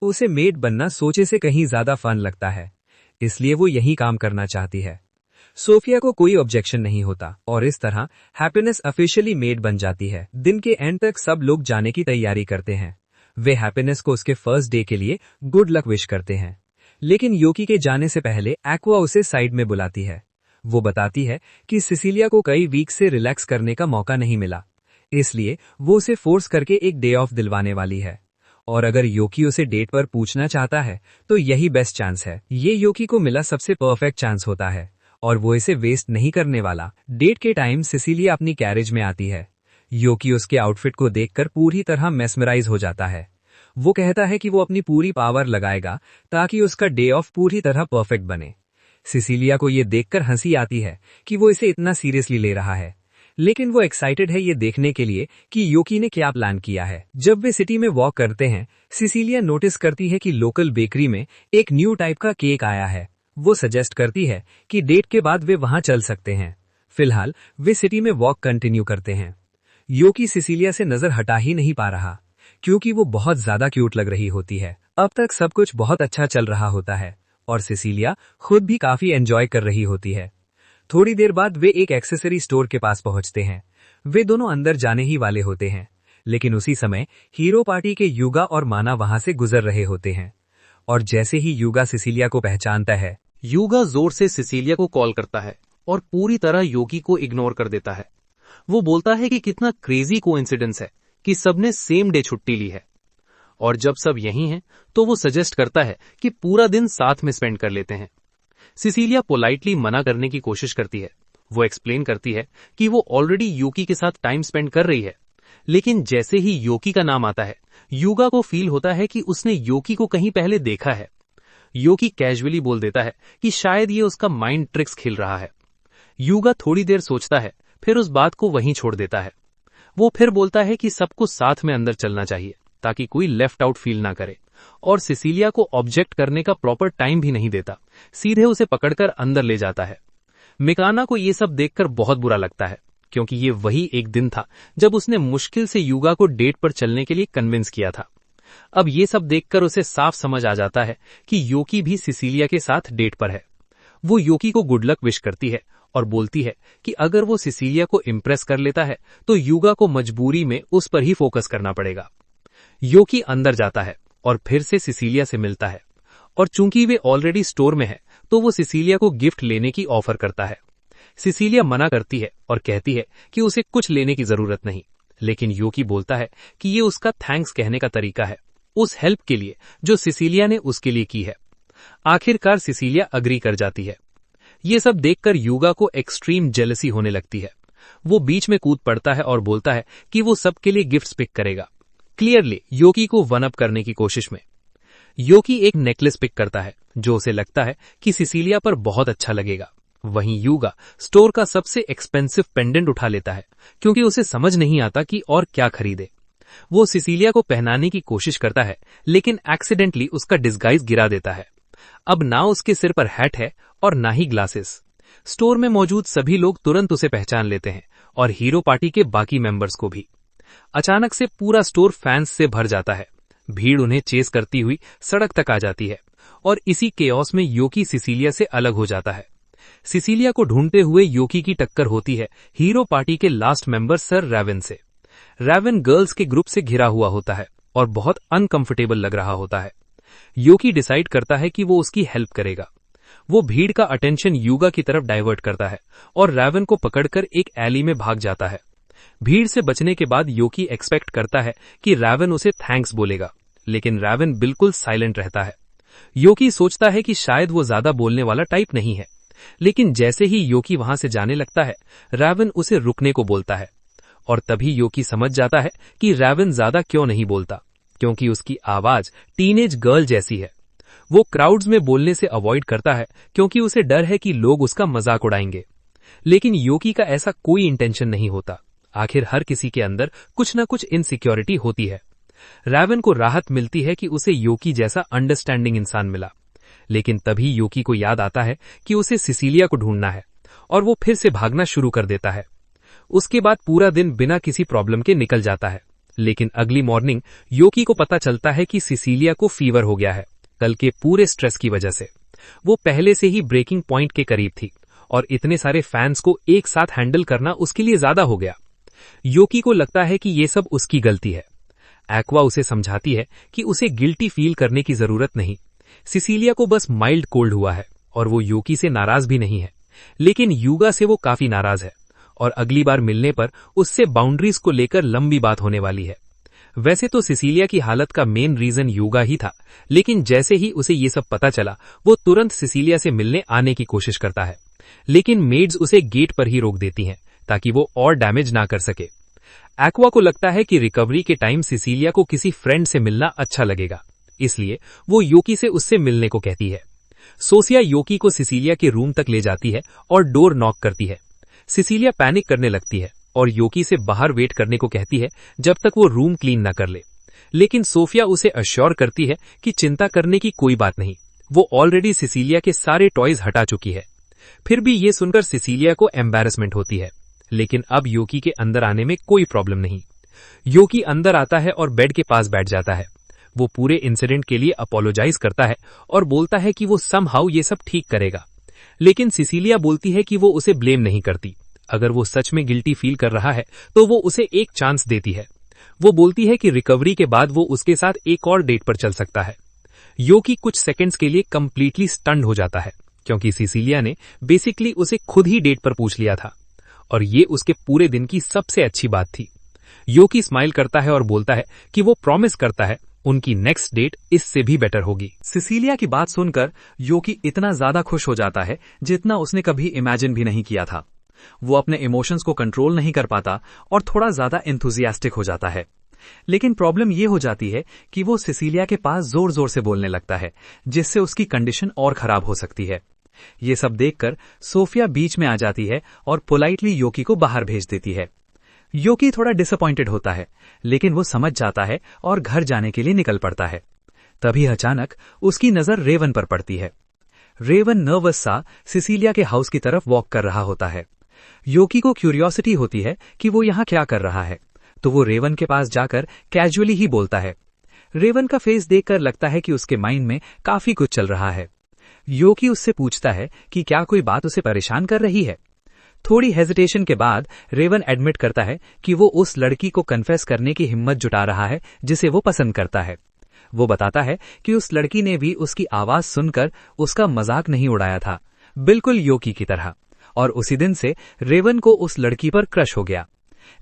उसे मेड बनना सोचे से कहीं ज्यादा फन लगता है, इसलिए वो यही काम करना चाहती है। सोफिया को कोई ऑब्जेक्शन नहीं होता और इस तरह हैप्पीनेस ऑफिशियली मेड बन जाती है। दिन के एंड तक सब लोग जाने की तैयारी करते हैं। वे हैप्पीनेस को उसके फर्स्ट डे के लिए गुड लक विश करते हैं, लेकिन योकी के जाने से पहले एक्वा उसे साइड में बुलाती है। वो बताती है कि सिसिलिया को कई वीक से रिलैक्स करने का मौका नहीं मिला, इसलिए वो उसे फोर्स करके एक डे ऑफ दिलवाने वाली है, और अगर योकी उसे डेट पर पूछना चाहता है तो यही बेस्ट चांस है। ये योकी को मिला सबसे परफेक्ट चांस होता है और वो इसे वेस्ट नहीं करने वाला। डेट के टाइम सिसिलिया अपनी कैरेज में आती है। योकी उसके आउटफिट को देखकर पूरी तरह मेस्मराइज हो जाता है। वो कहता है कि वो अपनी पूरी पावर लगाएगा ताकि उसका डे ऑफ पूरी तरह परफेक्ट बने। सिसिलिया को ये देखकर हंसी आती है कि वो इसे इतना सीरियसली ले रहा है, लेकिन वो एक्साइटेड है ये देखने के लिए कि योकी ने क्या प्लान किया है। जब वे सिटी में वॉक करते हैं, सिसिलिया नोटिस करती है कि लोकल बेकरी में एक न्यू टाइप का केक आया है। वो सजेस्ट करती है कि डेट के बाद वे वहां चल सकते हैं। फिलहाल वे सिटी में वॉक कंटिन्यू करते हैं। योकी सिसिलिया से नजर हटा ही नहीं पा रहा, क्योंकि वो बहुत ज्यादा क्यूट लग रही होती है। अब तक सब कुछ बहुत अच्छा चल रहा होता है और सिसिलिया खुद भी काफी एंजॉय कर रही होती है। थोड़ी देर बाद वे एक एक्सेसरी स्टोर के पास पहुंचते हैं। वे दोनों अंदर जाने ही वाले होते हैं, लेकिन उसी समय हीरो पार्टी के युगा और माना वहां से गुजर रहे होते हैं। और जैसे ही युगा सिसिलिया को पहचानता है, युगा जोर से सिसिलिया को कॉल करता है और पूरी तरह योकी को इग्नोर कर देता है। वो बोलता है कि कितना क्रेजी कोइंसिडेंस है कि सबने सेम डे छुट्टी ली है, और जब सब यहीं हैं तो वो सजेस्ट करता है कि पूरा दिन साथ में स्पेंड कर लेते हैं। सिसिलिया पोलाइटली मना करने की कोशिश करती है। वो एक्सप्लेन करती है कि वो ऑलरेडी योकी के साथ टाइम स्पेंड कर रही है, लेकिन जैसे ही योकी का नाम आता है, युगा को फील होता है कि उसने योकी को कहीं पहले देखा है। योकी कैजुअली बोल देता है कि शायद ये उसका माइंड ट्रिक्स खेल रहा है। युगा थोड़ी देर सोचता है, फिर उस बात को वहीं छोड़ देता है। वो फिर बोलता है कि सबको साथ में अंदर चलना चाहिए ताकि कोई लेफ्ट आउट फील ना करे, और सिसिलिया को ऑब्जेक्ट करने का प्रॉपर टाइम भी नहीं देता, सीधे उसे पकड़कर अंदर ले जाता है। मिकाना को ये सब देखकर बहुत बुरा लगता है, क्योंकि ये वही एक दिन था जब उसने मुश्किल से युगा को डेट पर चलने के लिए कन्विंस किया था। अब ये सब देखकर उसे साफ समझ आ जाता है कि योकी भी सिसिलिया के साथ डेट पर है। वो योकी को गुड लक विश करती है और बोलती है कि अगर वो सिसिलिया को इम्प्रेस कर लेता है तो युगा को मजबूरी में उस पर ही फोकस करना पड़ेगा। योकी अंदर जाता है और फिर से सिसिलिया से मिलता है, और चूंकि वे ऑलरेडी स्टोर में है तो वो सिसिलिया को गिफ्ट लेने की ऑफर करता है। सिसिलिया मना करती है और कहती है कि उसे कुछ लेने की जरूरत नहीं, लेकिन योकी बोलता है कि ये उसका थैंक्स कहने का तरीका है उस हेल्प के लिए जो सिसिलिया ने उसके लिए की है। आखिरकार सिसिलिया अग्री कर जाती है। ये सब देखकर युगा को एक्सट्रीम जेलसी होने लगती है। वो बीच में कूद पड़ता है और बोलता है कि वो सबके लिए गिफ्ट्स पिक करेगा, क्लियरली योकी को वन अप करने की कोशिश में। योकी एक नेकलेस पिक करता है जो उसे लगता है कि सिसिलिया पर बहुत अच्छा लगेगा। वहीं युगा स्टोर का सबसे एक्सपेंसिव पेंडेंट उठा लेता है, क्योंकि उसे समझ नहीं आता कि और क्या खरीदे। वो सिसिलिया को पहनाने की कोशिश करता है, लेकिन एक्सीडेंटली उसका डिस्गाइज गिरा देता है। अब ना उसके सिर पर हैट है और ना ही ग्लासेस। स्टोर में मौजूद सभी लोग तुरंत उसे पहचान लेते हैं, और हीरो पार्टी के बाकी मेंबर्स को भी। अचानक से पूरा स्टोर फैंस से भर जाता है। भीड़ उन्हें चेस करती हुई सड़क तक आ जाती है, और इसी केओस में योकी सिसिलिया से अलग हो जाता है। सिसिलिया को ढूंढते हुए योकी की टक्कर होती है हीरो पार्टी के लास्ट मेंबर सर रैवन से। रैवन गर्ल्स के ग्रुप से घिरा हुआ होता है और बहुत अनकंफर्टेबल लग रहा होता है। योकी डिसाइड करता है कि वो उसकी हेल्प करेगा। वो भीड़ का अटेंशन युगा की तरफ डाइवर्ट करता है और रैवन को पकड़कर एक एली में भाग जाता है। भीड़ से बचने के बाद योकी एक्सपेक्ट करता है कि रैवन उसे थैंक्स बोलेगा, लेकिन रैवन बिल्कुल साइलेंट रहता है। योकी सोचता है कि शायद वो ज्यादा बोलने वाला टाइप नहीं है, लेकिन जैसे ही योकी वहां से जाने लगता है, रैवन उसे रुकने को बोलता है, और तभी योकी समझ जाता है कि रैवन ज्यादा क्यों नहीं बोलता, क्योंकि उसकी आवाज टीनेज गर्ल जैसी है। वो क्राउड्स में बोलने से अवॉइड करता है क्योंकि उसे डर है कि लोग उसका मजाक उड़ाएंगे, लेकिन योकी का ऐसा कोई इंटेंशन नहीं होता। आखिर हर किसी के अंदर कुछ न कुछ इनसिक्योरिटी होती है। रैवन को राहत मिलती है कि उसे योकी जैसा अंडरस्टैंडिंग इंसान मिला, लेकिन तभी योकी को याद आता है कि उसे सिसिलिया को ढूंढना है, और वो फिर से भागना शुरू कर देता है। उसके बाद पूरा दिन बिना किसी प्रॉब्लम के निकल जाता है, लेकिन अगली मॉर्निंग योकी को पता चलता है कि सिसिलिया को फीवर हो गया है, कल के पूरे स्ट्रेस की वजह से। वो पहले से ही ब्रेकिंग पॉइंट के करीब थी, और इतने सारे फैंस को एक साथ हैंडल करना उसके लिए ज्यादा हो गया। योकी को लगता है कि ये सब उसकी गलती है। एक्वा उसे समझाती है कि उसे गिल्टी फील करने की जरूरत नहीं। सिसिलिया को बस माइल्ड कोल्ड हुआ है, और वो योकी से नाराज भी नहीं है, लेकिन युगा से वो काफी नाराज है, और अगली बार मिलने पर उससे बाउंड्रीज को लेकर लंबी बात होने वाली है। वैसे तो सिसिलिया की हालत का मेन रीजन युगा ही था, लेकिन जैसे ही उसे ये सब पता चला, वो तुरंत सिसिलिया से मिलने आने की कोशिश करता है, लेकिन मेड्स उसे गेट पर ही रोक देती हैं ताकि वो और डैमेज ना कर सके। एक्वा को लगता है कि रिकवरी के टाइम सिसिलिया को किसी फ्रेंड से मिलना अच्छा लगेगा, इसलिए वो योकी से उससे मिलने को कहती है। सोफिया योकी को सिसिलिया के रूम तक ले जाती है और डोर नॉक करती है। सिसिलिया पैनिक करने लगती है और योकी से बाहर वेट करने को कहती है जब तक वो रूम क्लीन न कर ले। लेकिन सोफिया उसे अश्योर करती है कि चिंता करने की कोई बात नहीं, वो ऑलरेडी सिसिलिया के सारे टॉयज हटा चुकी है। फिर भी ये सुनकर सिसिलिया को एम्बैरेसमेंट होती है, लेकिन अब योकी के अंदर आने में कोई प्रॉब्लम नहीं। योकी अंदर आता है और बेड के पास बैठ जाता है। वो पूरे इंसिडेंट के लिए अपोलोजाइज करता है और बोलता है कि वो समहाउ ये सब ठीक करेगा। लेकिन सिसिलिया बोलती है कि वो उसे ब्लेम नहीं करती। अगर वो सच में गिल्टी फील कर रहा है तो वो उसे एक चांस देती है। वो बोलती है कि रिकवरी के बाद वो उसके साथ एक और डेट पर चल सकता है। योकी कुछ सेकंड्स के लिए कंप्लीटली स्टन्ड हो जाता है, क्योंकि सिसिलिया ने बेसिकली उसे खुद ही डेट पर पूछ लिया था और ये उसके पूरे दिन की सबसे अच्छी बात थी। योकी स्माइल करता है और बोलता है कि वो प्रॉमिस करता है उनकी नेक्स्ट डेट इससे भी बेटर होगी। सिसिलिया की बात सुनकर योकी इतना ज्यादा खुश हो जाता है जितना उसने कभी इमेजिन भी नहीं किया था। वो अपने इमोशंस को कंट्रोल नहीं कर पाता और थोड़ा ज्यादा एंथुजियास्टिक हो जाता है। लेकिन प्रॉब्लम ये हो जाती है कि वो सिसिलिया के पास जोर जोर से बोलने लगता है, जिससे उसकी कंडीशन और खराब हो सकती है। ये सब देखकर सोफिया बीच में आ जाती है और पोलाइटली योकी को बाहर भेज देती है। योकी थोड़ा डिसअपॉइंटेड होता है, लेकिन वो समझ जाता है और घर जाने के लिए निकल पड़ता है। तभी अचानक उसकी नजर रेवन पर पड़ती है। रेवन नर्वस सा सिसिलिया के हाउस की तरफ वॉक कर रहा होता है। योकी को क्यूरियोसिटी होती है कि वो यहाँ क्या कर रहा है, तो वो रेवन के पास जाकर कैजुअली ही बोलता है। रेवन का फेस देखकर लगता है कि उसके माइंड में काफी कुछ चल रहा है। योकी उससे पूछता है कि क्या कोई बात उसे परेशान कर रही है। थोड़ी हेजिटेशन के बाद रेवन एडमिट करता है कि वो उस लड़की को कन्फेस करने की हिम्मत जुटा रहा है जिसे वो पसंद करता है। वो बताता है कि उस लड़की ने भी उसकी आवाज सुनकर उसका मजाक नहीं उड़ाया था, बिल्कुल योकी की तरह, और उसी दिन से रेवन को उस लड़की पर क्रश हो गया।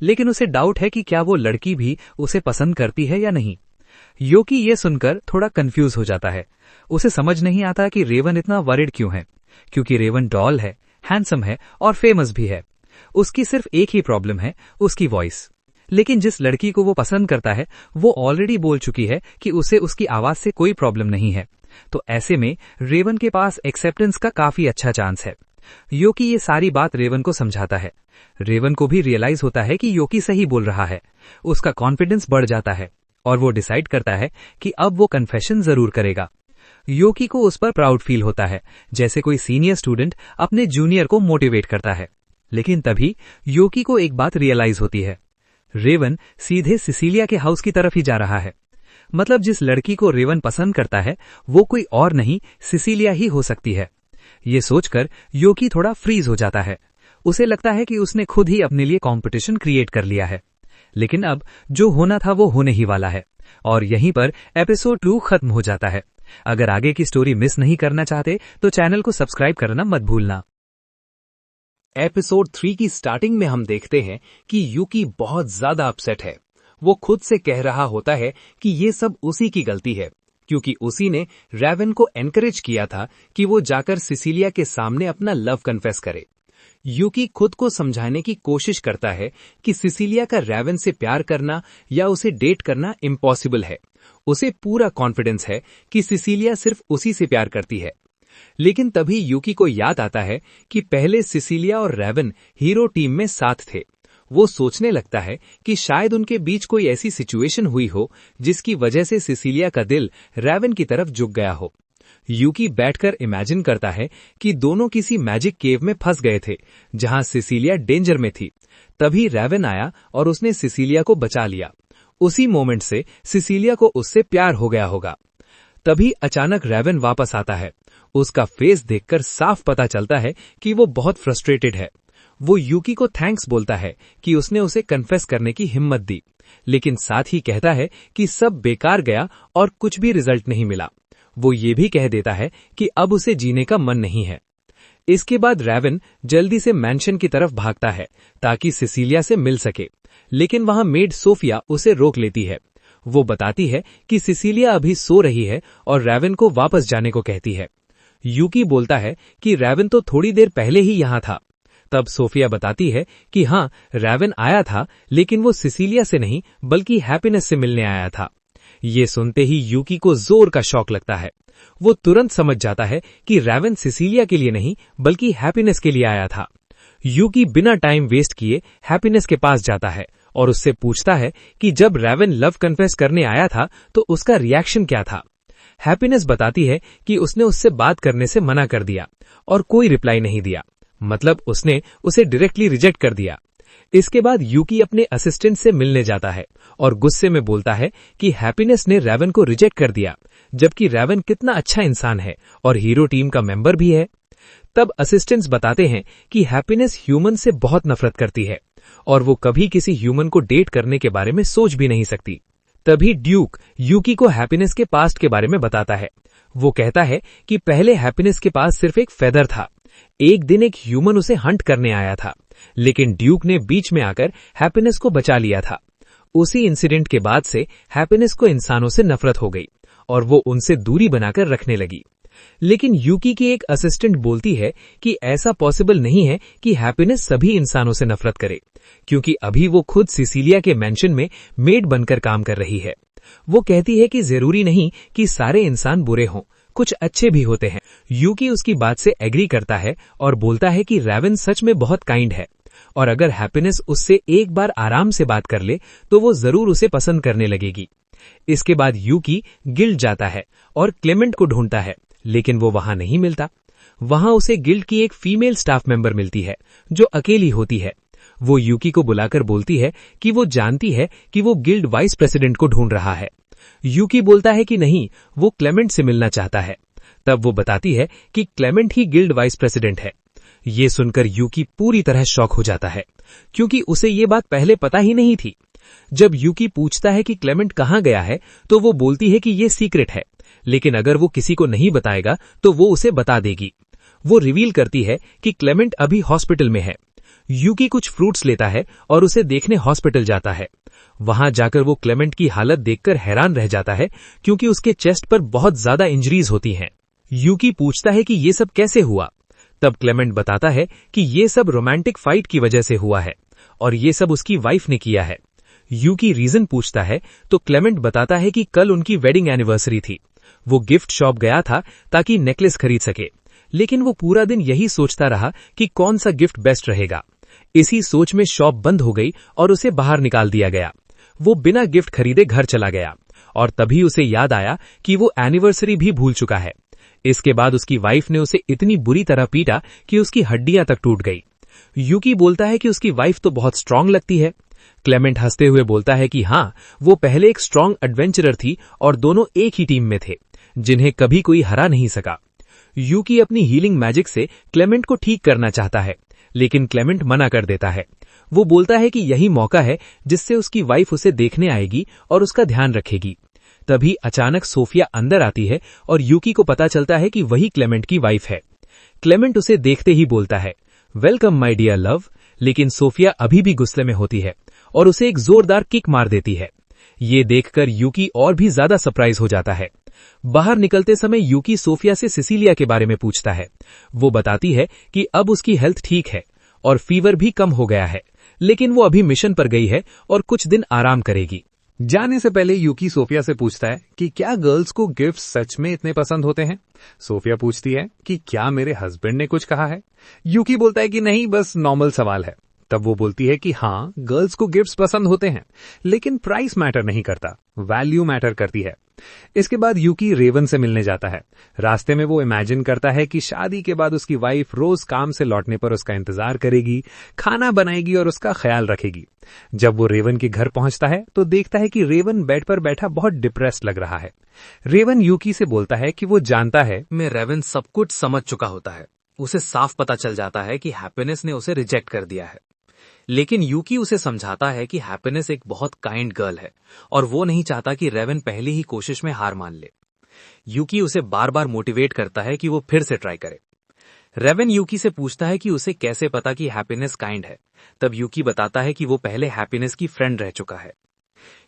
लेकिन उसे डाउट है कि क्या वो लड़की भी उसे पसंद करती है या नहीं। योकी ये सुनकर थोड़ा कंफ्यूज हो जाता है। उसे समझ नहीं आता कि रेवन इतना वरिड क्यों है, क्योंकि रेवन डॉल है, हैंडसम है और फेमस भी है। उसकी सिर्फ एक ही प्रॉब्लम है, उसकी वॉइस। लेकिन जिस लड़की को वो पसंद करता है वो ऑलरेडी बोल चुकी है कि उसे उसकी आवाज से कोई प्रॉब्लम नहीं है, तो ऐसे में रेवन के पास एक्सेप्टेंस का काफी अच्छा चांस है। योकी ये सारी बात रेवन को समझाता है। रेवन को भी रियलाइज होता है कि योकी सही बोल रहा है। उसका कॉन्फिडेंस बढ़ जाता है और वो डिसाइड करता है कि अब वो कन्फेशन जरूर करेगा। योकी को उस पर प्राउड फील होता है, जैसे कोई सीनियर स्टूडेंट अपने जूनियर को मोटिवेट करता है। लेकिन तभी योकी को एक बात रियलाइज होती है। रेवन सीधे सिसिलिया के हाउस की तरफ ही जा रहा है। मतलब जिस लड़की को रेवन पसंद करता है वो कोई और नहीं, सिसिलिया ही हो सकती है। ये सोचकर योकी थोड़ा फ्रीज हो जाता है। उसे लगता है कि उसने खुद ही अपने लिए कंपटीशन क्रिएट कर लिया है। लेकिन अब जो होना था वो होने ही वाला है और यहीं पर एपिसोड 2 खत्म हो जाता है। अगर आगे की स्टोरी मिस नहीं करना चाहते तो चैनल को सब्सक्राइब करना मत भूलना। एपिसोड 3 की स्टार्टिंग में हम देखते हैं कि यूकी बहुत ज्यादा अपसेट है। वो खुद से कह रहा होता है कि ये सब उसी की गलती है, क्योंकि उसी ने रेवन को एनकरेज किया था कि वो जाकर सिसिलिया के सामने अपना लव कन्फेस करे। यूकी खुद को समझाने की कोशिश करता है कि सिसिलिया का रेवन से प्यार करना या उसे डेट करना इम्पॉसिबल है। उसे पूरा कॉन्फिडेंस है कि सिसिलिया सिर्फ उसी से प्यार करती है। लेकिन तभी यूकी को याद आता है कि पहले सिसिलिया और रेवन हीरो टीम में साथ थे। वो सोचने लगता है कि शायद उनके बीच कोई ऐसी सिचुएशन हुई हो जिसकी वजह से सिसिलिया का दिल रेवन की तरफ झुक गया हो। यूकी बैठकर इमेजिन करता है कि दोनों किसी मैजिक केव में फंस गए थे जहां सिसिलिया डेंजर में थी। तभी रेवन आया और उसने सिसिलिया को बचा लिया। उसी मोमेंट से सिसिलिया को उससे प्यार हो गया होगा। तभी अचानक रेवन वापस आता है। उसका फेस देखकर साफ पता चलता है कि वो बहुत फ्रस्ट्रेटेड है। वो यूकी को थैंक्स बोलता है कि उसने उसे कन्फेस करने की हिम्मत दी, लेकिन साथ ही कहता है कि सब बेकार गया और कुछ भी रिजल्ट नहीं मिला। वो ये भी कह देता है कि अब उसे जीने का मन नहीं है। इसके बाद रेवन जल्दी से मैंशन की तरफ भागता है ताकि सिसिलिया से मिल सके, लेकिन वहां मेड सोफिया उसे रोक लेती है। वो बताती है कि सिसिलिया अभी सो रही है और रेवन को वापस जाने को कहती है। यूकी बोलता है कि रेवन तो थोड़ी देर पहले ही यहाँ था। तब सोफिया बताती है कि हाँ, रेवन आया था, लेकिन वो सिसिलिया से नहीं बल्कि हैप्पीनेस से मिलने आया था। ये सुनते ही यूकी को जोर का शॉक लगता है। वो तुरंत समझ जाता है कि रेवन सिसिलिया के लिए नहीं बल्कि हैप्पीनेस के लिए आया था। यूकी बिना टाइम वेस्ट किए हैप्पीनेस के पास जाता है और उससे पूछता है कि जब रेवन लव कन्फेस करने आया था तो उसका रिएक्शन क्या था। हैप्पीनेस बताती है कि उसने उससे बात करने से मना कर दिया और कोई रिप्लाई नहीं दिया, मतलब उसने उसे डायरेक्टली रिजेक्ट कर दिया। इसके बाद यूकी अपने असिस्टेंट से मिलने जाता है और गुस्से में बोलता है कि हैप्पीनेस ने रेवन को रिजेक्ट कर दिया, जबकि रेवन कितना अच्छा इंसान है और हीरो टीम का मेंबर भी है। तब असिस्टेंट्स बताते हैं कि हैप्पीनेस ह्यूमन से बहुत नफरत करती है और वो कभी किसी ह्यूमन को डेट करने के बारे में सोच भी नहीं सकती। तभी ड्यूक यूकी को हैप्पीनेस के पास्ट के बारे में बताता है। वो कहता है कि पहले हैप्पीनेस के पास सिर्फ एक फेदर था। एक दिन एक ह्यूमन उसे हंट करने आया था, लेकिन ड्यूक ने बीच में आकर हैप्पीनेस को बचा लिया था। उसी इंसिडेंट के बाद से हैप्पीनेस को इंसानों से नफरत हो गई और वो उनसे दूरी बनाकर रखने लगी। लेकिन यूकी की एक असिस्टेंट बोलती है कि ऐसा पॉसिबल नहीं है कि हैप्पीनेस सभी इंसानों से नफरत करे, क्योंकि अभी वो खुद सिसिलिया के मेंशन में मेड बनकर काम कर रही है। वो कहती है कि जरूरी नहीं कि सारे इंसान बुरे हों, कुछ अच्छे भी होते हैं। यूकी उसकी बात से एग्री करता है और बोलता है कि रेवन सच में बहुत काइंड है और अगर हैप्पीनेस उससे एक बार आराम से बात कर ले तो वो जरूर उसे पसंद करने लगेगी। इसके बाद यूकी गिल्ड जाता है और क्लेमेंट को ढूंढता है, लेकिन वो वहां नहीं मिलता। वहां उसे गिल्ड की एक फीमेल स्टाफ मेंबर मिलती है जो अकेली होती है। वो यूकी को बुलाकर बोलती है कि वो जानती है कि वो गिल्ड वाइस प्रेसिडेंट को ढूंढ रहा है। यूकी बोलता है कि नहीं, वो क्लेमेंट से मिलना चाहता है। तब वो बताती है कि क्लेमेंट ही गिल्ड वाइस प्रेसिडेंट है। ये सुनकर यूकी पूरी तरह शॉक हो जाता है, क्योंकि उसे ये बात पहले पता ही नहीं थी। जब यूकी पूछता है कि क्लेमेंट कहाँ गया है तो वो बोलती है कि ये सीक्रेट है, लेकिन अगर वो किसी को नहीं बताएगा तो वो उसे बता देगी। वो रिवील करती है कि क्लेमेंट अभी हॉस्पिटल में है। यूकी कुछ फ्रूट्स लेता है और उसे देखने हॉस्पिटल जाता है। वहां जाकर वो क्लेमेंट की हालत देखकर हैरान रह जाता है, क्योंकि उसके चेस्ट पर बहुत ज्यादा इंजरीज होती हैं। यूकी पूछता है कि ये सब कैसे हुआ। तब क्लेमेंट बताता है कि ये सब रोमांटिक फाइट की वजह से हुआ है और ये सब उसकी वाइफ ने किया है। यूकी रीजन पूछता है तो क्लेमेंट बताता है कि कल उनकी वेडिंग एनिवर्सरी थी। वो गिफ्ट शॉप गया था ताकि नेकलेस खरीद सके, लेकिन वो पूरा दिन यही सोचता रहा कि कौन सा गिफ्ट बेस्ट रहेगा। इसी सोच में शॉप बंद हो गई और उसे बाहर निकाल दिया गया। वो बिना गिफ्ट खरीदे घर चला गया और तभी उसे याद आया कि वो एनिवर्सरी भी भूल चुका है। इसके बाद उसकी वाइफ ने उसे इतनी बुरी तरह पीटा कि उसकी हड्डियां तक टूट गई। यूकी बोलता है कि उसकी वाइफ तो बहुत स्ट्रांग लगती है। क्लेमेंट हंसते हुए बोलता है कि हाँ, वो पहले एक स्ट्रांग एडवेंचरर थी और दोनों एक ही टीम में थे, जिन्हें कभी कोई हरा नहीं सका। यूकी अपनी हीलिंग मैजिक से क्लेमेंट को ठीक करना चाहता है, लेकिन क्लेमेंट मना कर देता है। वो बोलता है कि यही मौका है जिससे उसकी वाइफ उसे देखने आएगी और उसका ध्यान रखेगी। तभी अचानक सोफिया अंदर आती है और यूकी को पता चलता है कि वही क्लेमेंट की वाइफ है। क्लेमेंट उसे देखते ही बोलता है, वेलकम माय डियर लव, लेकिन सोफिया अभी भी गुस्से में होती है और उसे एक जोरदार किक मार देती है। ये देखकर यूकी और भी ज्यादा सरप्राइज हो जाता है। बाहर निकलते समय यूकी सोफिया से सिसिलिया के बारे में पूछता है। वो बताती है कि अब उसकी हेल्थ ठीक है और फीवर भी कम हो गया है, लेकिन वो अभी मिशन पर गई है और कुछ दिन आराम करेगी। जाने से पहले यूकी सोफिया से पूछता है कि क्या गर्ल्स को गिफ्ट सच में इतने पसंद होते हैं। सोफिया पूछती है कि क्या मेरे हस्बैंड ने कुछ कहा है। यूकी बोलता है कि नहीं, बस नॉर्मल सवाल है। तब वो बोलती है कि हाँ, गर्ल्स को गिफ्ट्स पसंद होते हैं, लेकिन प्राइस मैटर नहीं करता, वैल्यू मैटर करती है। इसके बाद यूकी रेवन से मिलने जाता है। रास्ते में वो इमेजिन करता है कि शादी के बाद उसकी वाइफ रोज काम से लौटने पर उसका इंतजार करेगी, खाना बनाएगी और उसका ख्याल रखेगी। जब वो रेवन के घर पहुंचता है तो देखता है कि रेवन बेड पर बैठा बहुत डिप्रेस्ड लग रहा है। रेवन यूकी से बोलता है कि वो जानता है मैं रेवन सब कुछ समझ चुका होता है। उसे साफ पता चल जाता है कि हैप्पीनेस ने उसे रिजेक्ट कर दिया है, लेकिन यूकी उसे समझाता है कि हैप्पीनेस एक बहुत काइंड गर्ल है और वो नहीं चाहता कि रेवन पहली ही कोशिश में हार मान ले। यूकी उसे बार बार मोटिवेट करता है कि वो फिर से ट्राई करे। रेवन यूकी से पूछता है कि उसे कैसे पता कि हैप्पीनेस काइंड है। तब यूकी बताता है कि वो पहले हैप्पीनेस की फ्रेंड रह चुका है।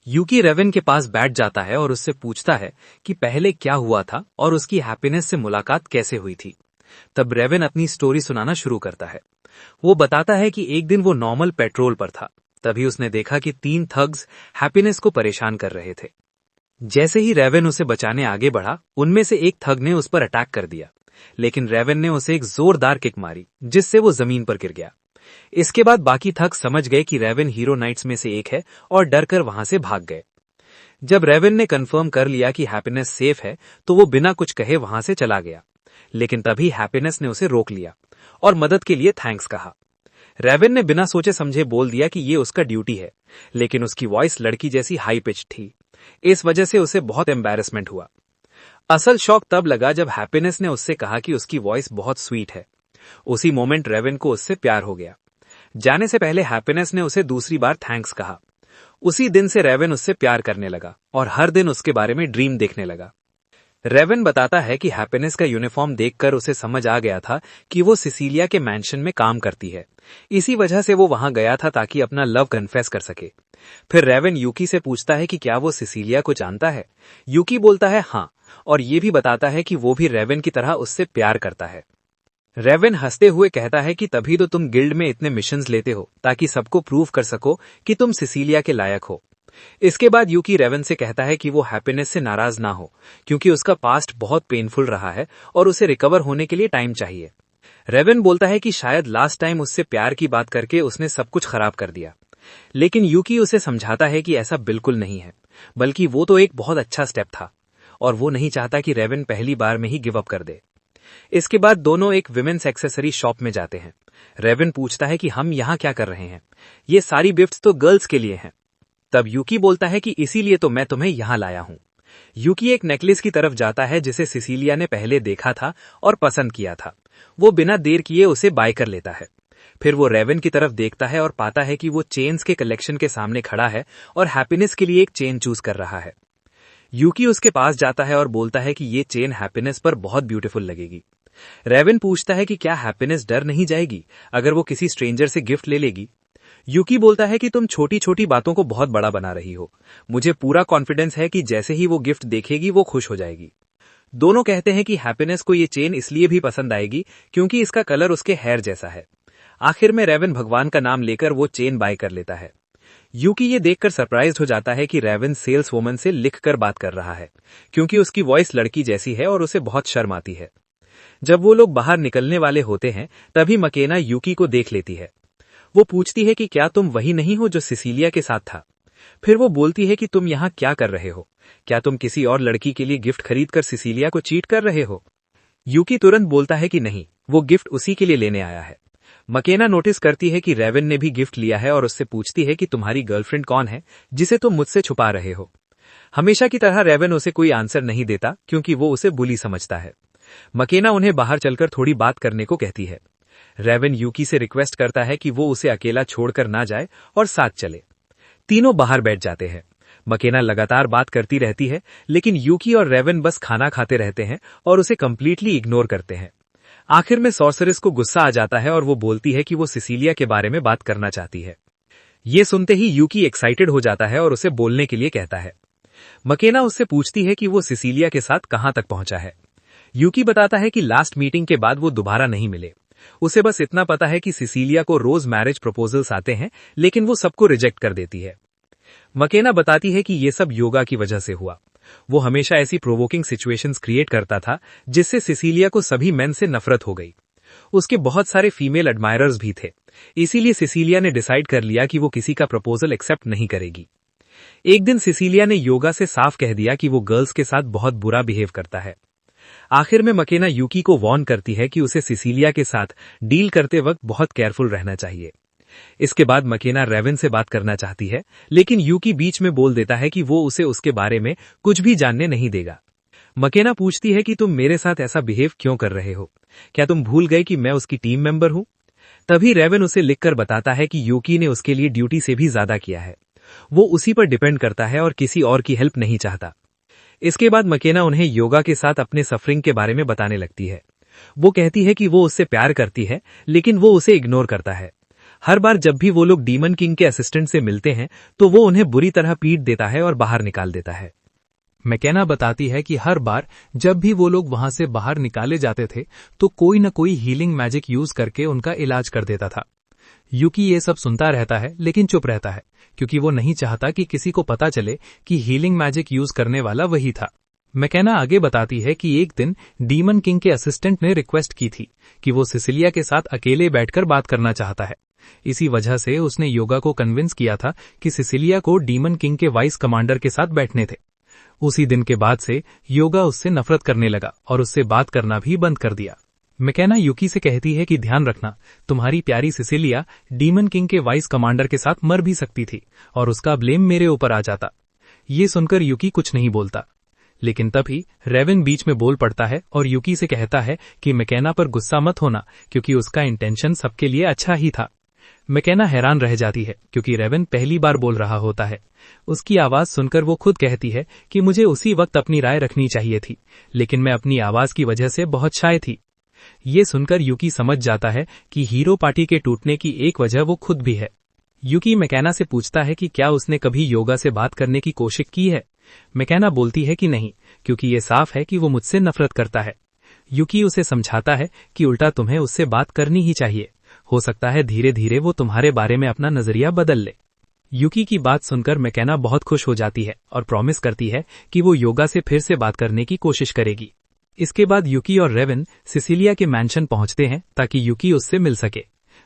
यूकी रेवन के पास बैठ जाता है और उससे पूछता है कि पहले क्या हुआ था और उसकी हैप्पीनेस से मुलाकात कैसे हुई थी। तब रेवन अपनी स्टोरी सुनाना शुरू करता है। वो बताता है कि एक दिन वो नॉर्मल पेट्रोल पर था, तभी उसने देखा कि 3 थग्स हैप्पीनेस को परेशान कर रहे थे। जैसे ही रेवन उसे बचाने आगे बढ़ा, उनमें से एक थग ने उस पर अटैक कर दिया, लेकिन रेवन ने उसे एक जोरदार किक मारी जिससे वो जमीन पर गिर गया। इसके बाद बाकी थग समझ गए कि रेवन हीरो नाइट्स में से एक है और डर कर वहां से भाग गए। जब रेवन ने कंफर्म कर लिया कि हैप्पीनेस सेफ है तो वो बिना कुछ कहे वहां से चला गया, लेकिन तभी हैप्पीनेस ने उसे रोक लिया और मदद के लिए थैंक्स कहा। रेवन ने बिना सोचे समझे बोल दिया कि ये उसका ड्यूटी है, लेकिन उसकी वॉइस लड़की जैसी हाई पिच थी। इस वजह से उसे बहुत एम्बैरेसमेंट हुआ। असल शॉक तब लगा जब हैप्पीनेस ने उससे कहा कि उसकी वॉइस बहुत स्वीट है। उसी मोमेंट रेवन को उससे प्यार हो गया। जाने से पहले हैप्पीनेस ने उसे दूसरी बार थैंक्स कहा। उसी दिन से रेवन उससे प्यार करने लगा और हर दिन उसके बारे में ड्रीम देखने लगा। रेवन बताता है कि हैप्पीनेस का यूनिफॉर्म देखकर उसे समझ आ गया था कि वो सिसिलिया के मैंशन में काम करती है। इसी वजह से वो वहां गया था ताकि अपना लव कन्फेस कर सके। फिर रेवन यूकी से पूछता है कि क्या वो सिसिलिया को जानता है। यूकी बोलता है हाँ, और ये भी बताता है कि वो भी रेवन की तरह उससे प्यार करता है। रेवन हंसते हुए कहता है कि तभी तो तुम गिल्ड में इतने मिशंस लेते हो ताकि सबको प्रूव कर सको कि तुम सिसिलिया के लायक हो। इसके बाद यूकी रेवन से कहता है कि वो हैप्पीनेस से नाराज ना हो, क्योंकि उसका पास्ट बहुत पेनफुल रहा है और उसे रिकवर होने के लिए टाइम चाहिए। रेवन बोलता है कि शायद लास्ट टाइम उससे प्यार की बात करके उसने सब कुछ खराब कर दिया, लेकिन यूकी उसे समझाता है कि ऐसा बिल्कुल नहीं है, बल्कि वो तो एक बहुत अच्छा स्टेप था और वो नहीं चाहता कि रेवन पहली बार में ही गिव अप कर दे। इसके बाद दोनों एक विमेन्स एक्सेसरी शॉप में जाते हैं। रेवन पूछता है कि हम यहाँ क्या कर रहे हैं, ये सारी गिफ्ट्स तो गर्ल्स के लिए हैं। तब यूकी बोलता है कि इसीलिए तो मैं तुम्हें यहाँ लाया हूँ। यूकी एक नेकलेस की तरफ जाता है जिसे सिसिलिया ने पहले देखा था और पसंद किया था। वो बिना देर किए उसे बाय कर लेता है। फिर वो रेवन की तरफ देखता है और पाता है कि वो चेन्स के कलेक्शन के सामने खड़ा है और हैप्पीनेस के लिए एक चेन चूज कर रहा है। यूकी उसके पास जाता है और बोलता है कि ये चेन हैप्पीनेस पर बहुत ब्यूटीफुल लगेगी। रेवन पूछता है कि क्या हैप्पीनेस डर नहीं जाएगी अगर वो किसी स्ट्रेंजर से गिफ्ट ले लेगी। यूकी बोलता है कि तुम छोटी छोटी बातों को बहुत बड़ा बना रही हो। मुझे पूरा कॉन्फिडेंस है कि जैसे ही वो गिफ्ट देखेगी वो खुश हो जाएगी। दोनों कहते हैं कि हैप्पीनेस को ये चेन इसलिए भी पसंद आएगी क्योंकि इसका कलर उसके हेयर जैसा है। आखिर में रेवन भगवान का नाम लेकर वो चेन बाय कर लेता है। यूकी ये देखकर सरप्राइज्ड हो जाता है कि रेवन सेल्स वुमन से लिखकर बात कर रहा है, क्योंकि उसकी वॉइस लड़की जैसी है और उसे बहुत शर्म आती है। जब वो लोग बाहर निकलने वाले होते हैं तभी मकेना यूकी को देख लेती है। वो पूछती है कि क्या तुम वही नहीं हो जो सिसिलिया के साथ था। फिर वो बोलती है कि तुम यहाँ क्या कर रहे हो, क्या तुम किसी और लड़की के लिए गिफ्ट खरीदकर सिसिलिया को चीट कर रहे हो। यूकी तुरंत बोलता है कि नहीं, वो गिफ्ट उसी के लिए लेने आया है। मकेना नोटिस करती है कि रेवन ने भी गिफ्ट लिया है और उससे पूछती है कि तुम्हारी गर्लफ्रेंड कौन है जिसे तुम मुझसे छुपा रहे हो। हमेशा की तरह रेवन उसे कोई आंसर नहीं देता क्योंकि वो उसे बुली समझता है। मकेना उन्हें बाहर चलकर थोड़ी बात करने को कहती है। रेवन यूकी से रिक्वेस्ट करता है कि वो उसे अकेला छोड़कर ना जाए और साथ चले। तीनों बाहर बैठ जाते हैं। मकेना लगातार बात करती रहती है, लेकिन यूकी और रेवन बस खाना खाते रहते हैं और उसे कंप्लीटली इग्नोर करते हैं। आखिर में सॉर्सरेस को गुस्सा आ जाता है और वो बोलती है कि वो सिसिलिया के बारे में बात करना चाहती है। ये सुनते ही यूकी एक्साइटेड हो जाता है और उसे बोलने के लिए कहता है। मकेना उससे पूछती है कि वो सिसिलिया के साथ कहां तक पहुंचा है। यूकी बताता है कि लास्ट मीटिंग के बाद वो दोबारा नहीं मिले। उसे बस इतना पता है कि सिसिलिया को रोज मैरिज प्रपोजल्स आते हैं, लेकिन वो सबको रिजेक्ट कर देती है। मकेना बताती है कि ये सब योगा की वजह से हुआ। वो हमेशा ऐसी प्रोवोकिंग सिचुएशंस क्रिएट करता था जिससे सिसिलिया को सभी मेन से नफरत हो गई। उसके बहुत सारे फीमेल एडमायरर्स भी थे, इसीलिए सिसिलिया ने डिसाइड कर लिया कि वो किसी का प्रपोजल एक्सेप्ट नहीं करेगी। एक दिन सिसिलिया ने योगा से साफ कह दिया कि वो गर्ल्स के साथ बहुत बुरा बिहेव करता है। आखिर में मकेना यूकी को वार्न करती है कि उसे सिसिलिया के साथ डील करते वक्त बहुत केयरफुल रहना चाहिए। इसके बाद मकेना रेवन से बात करना चाहती है, लेकिन यूकी बीच में बोल देता है कि वो उसे उसके बारे में कुछ भी जानने नहीं देगा। मकेना पूछती है कि तुम मेरे साथ ऐसा बिहेव क्यों कर रहे हो, क्या तुम भूल गए कि मैं उसकी टीम मेंबर हूं। तभी रेवन उसे लिखकर बताता है कि यूकी ने उसके लिए ड्यूटी से भी ज्यादा किया है। वो उसी पर डिपेंड करता है और किसी और की हेल्प नहीं चाहता। इसके बाद मकेना उन्हें योगा के साथ अपने सफरिंग के बारे में बताने लगती है। वो कहती है कि वो उससे प्यार करती है, लेकिन वो उसे इग्नोर करता है। हर बार जब भी वो लोग डीमन किंग के असिस्टेंट से मिलते हैं तो वो उन्हें बुरी तरह पीट देता है और बाहर निकाल देता है। मकेना बताती है कि हर बार जब भी वो लोग वहां से बाहर निकाले जाते थे तो कोई न कोई हीलिंग मैजिक यूज करके उनका इलाज कर देता था। यूकी ये सब सुनता रहता है लेकिन चुप रहता है, क्योंकि वो नहीं चाहता कि किसी को पता चले कि हीलिंग मैजिक यूज करने वाला वही था। मैकेना आगे बताती है कि एक दिन डीमन किंग के असिस्टेंट ने रिक्वेस्ट की थी कि वो सिसिलिया के साथ अकेले बैठकर बात करना चाहता है। इसी वजह से उसने योगा को कन्विंस किया था कि सिसिलिया को डीमन किंग के वाइस कमांडर के साथ बैठने थे। उसी दिन के बाद से योगा उससे नफरत करने लगा और उससे बात करना भी बंद कर दिया। मैकेना यूकी से कहती है कि ध्यान रखना, तुम्हारी प्यारी सिसिलिया डीमन किंग के वाइस कमांडर के साथ मर भी सकती थी और उसका ब्लेम मेरे ऊपर आ जाता। ये सुनकर यूकी कुछ नहीं बोलता, लेकिन तभी रेवन बीच में बोल पड़ता है और यूकी से कहता है कि मैकेना पर गुस्सा मत होना, क्योंकि उसका इंटेंशन सबके लिए अच्छा ही था। मैकेना हैरान रह जाती है क्योंकि रेवन पहली बार बोल रहा होता है। उसकी आवाज सुनकर वो खुद कहती है कि मुझे उसी वक्त अपनी राय रखनी चाहिए थी, लेकिन मैं अपनी आवाज की वजह से बहुत शाय थी। ये सुनकर यूकी समझ जाता है कि हीरो पार्टी के टूटने की एक वजह वो खुद भी है। यूकी मैकेना से पूछता है कि क्या उसने कभी योगा से बात करने की कोशिश की है। मैकेना बोलती है कि नहीं, क्योंकि ये साफ है कि वो मुझसे नफरत करता है। यूकी उसे समझाता है कि उल्टा तुम्हें उससे बात करनी ही चाहिए, हो सकता है धीरे धीरे वो तुम्हारे बारे में अपना नजरिया बदल ले। यूकी की बात सुनकर मैकेना बहुत खुश हो जाती है और प्रॉमिस करती है कि वो योगा से फिर से बात करने की कोशिश करेगी। इसके बाद यूकी और रेवन सिसिलिया के मैंशन पहुंचते हैं ताकि यूकी उससे मिल सके।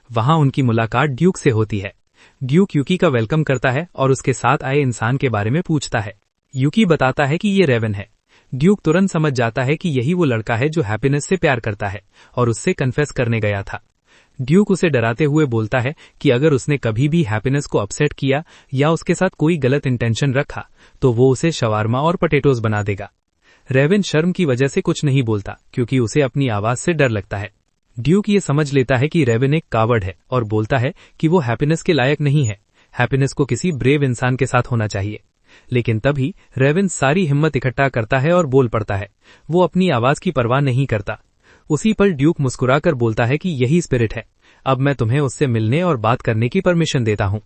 वहां उनकी मुलाकात ड्यूक से होती है। ड्यूक यूकी का वेलकम करता है और उसके साथ आए इंसान के बारे में पूछता है। यूकी बताता है कि ये रेवन है। ड्यूक तुरंत समझ जाता है कि यही वो लड़का है जो हैप्पीनेस से प्यार करता है और उससे कन्फेस करने गया था। ड्यूक उसे डराते हुए बोलता है कि अगर उसने कभी भी हैप्पीनेस को अपसेट किया या उसके साथ कोई गलत इंटेंशन रखा तो वो उसे शवारमा और पटेटोज बना देगा। रेवन शर्म की वजह से कुछ नहीं बोलता, क्योंकि उसे अपनी आवाज से डर लगता है। ड्यूक ये समझ लेता है कि रेवन एक कावर्ड है और बोलता है कि वो हैप्पीनेस के लायक नहीं है। हैप्पीनेस को किसी ब्रेव इंसान के साथ होना चाहिए। लेकिन तभी रेवन सारी हिम्मत इकट्ठा करता है और बोल पड़ता है। वो अपनी आवाज की परवाह नहीं करता। उसी पल ड्यूक मुस्कुराकर बोलता है कि यही स्पिरिट है, अब मैं तुम्हें उससे मिलने और बात करने की परमिशन देता हूँ।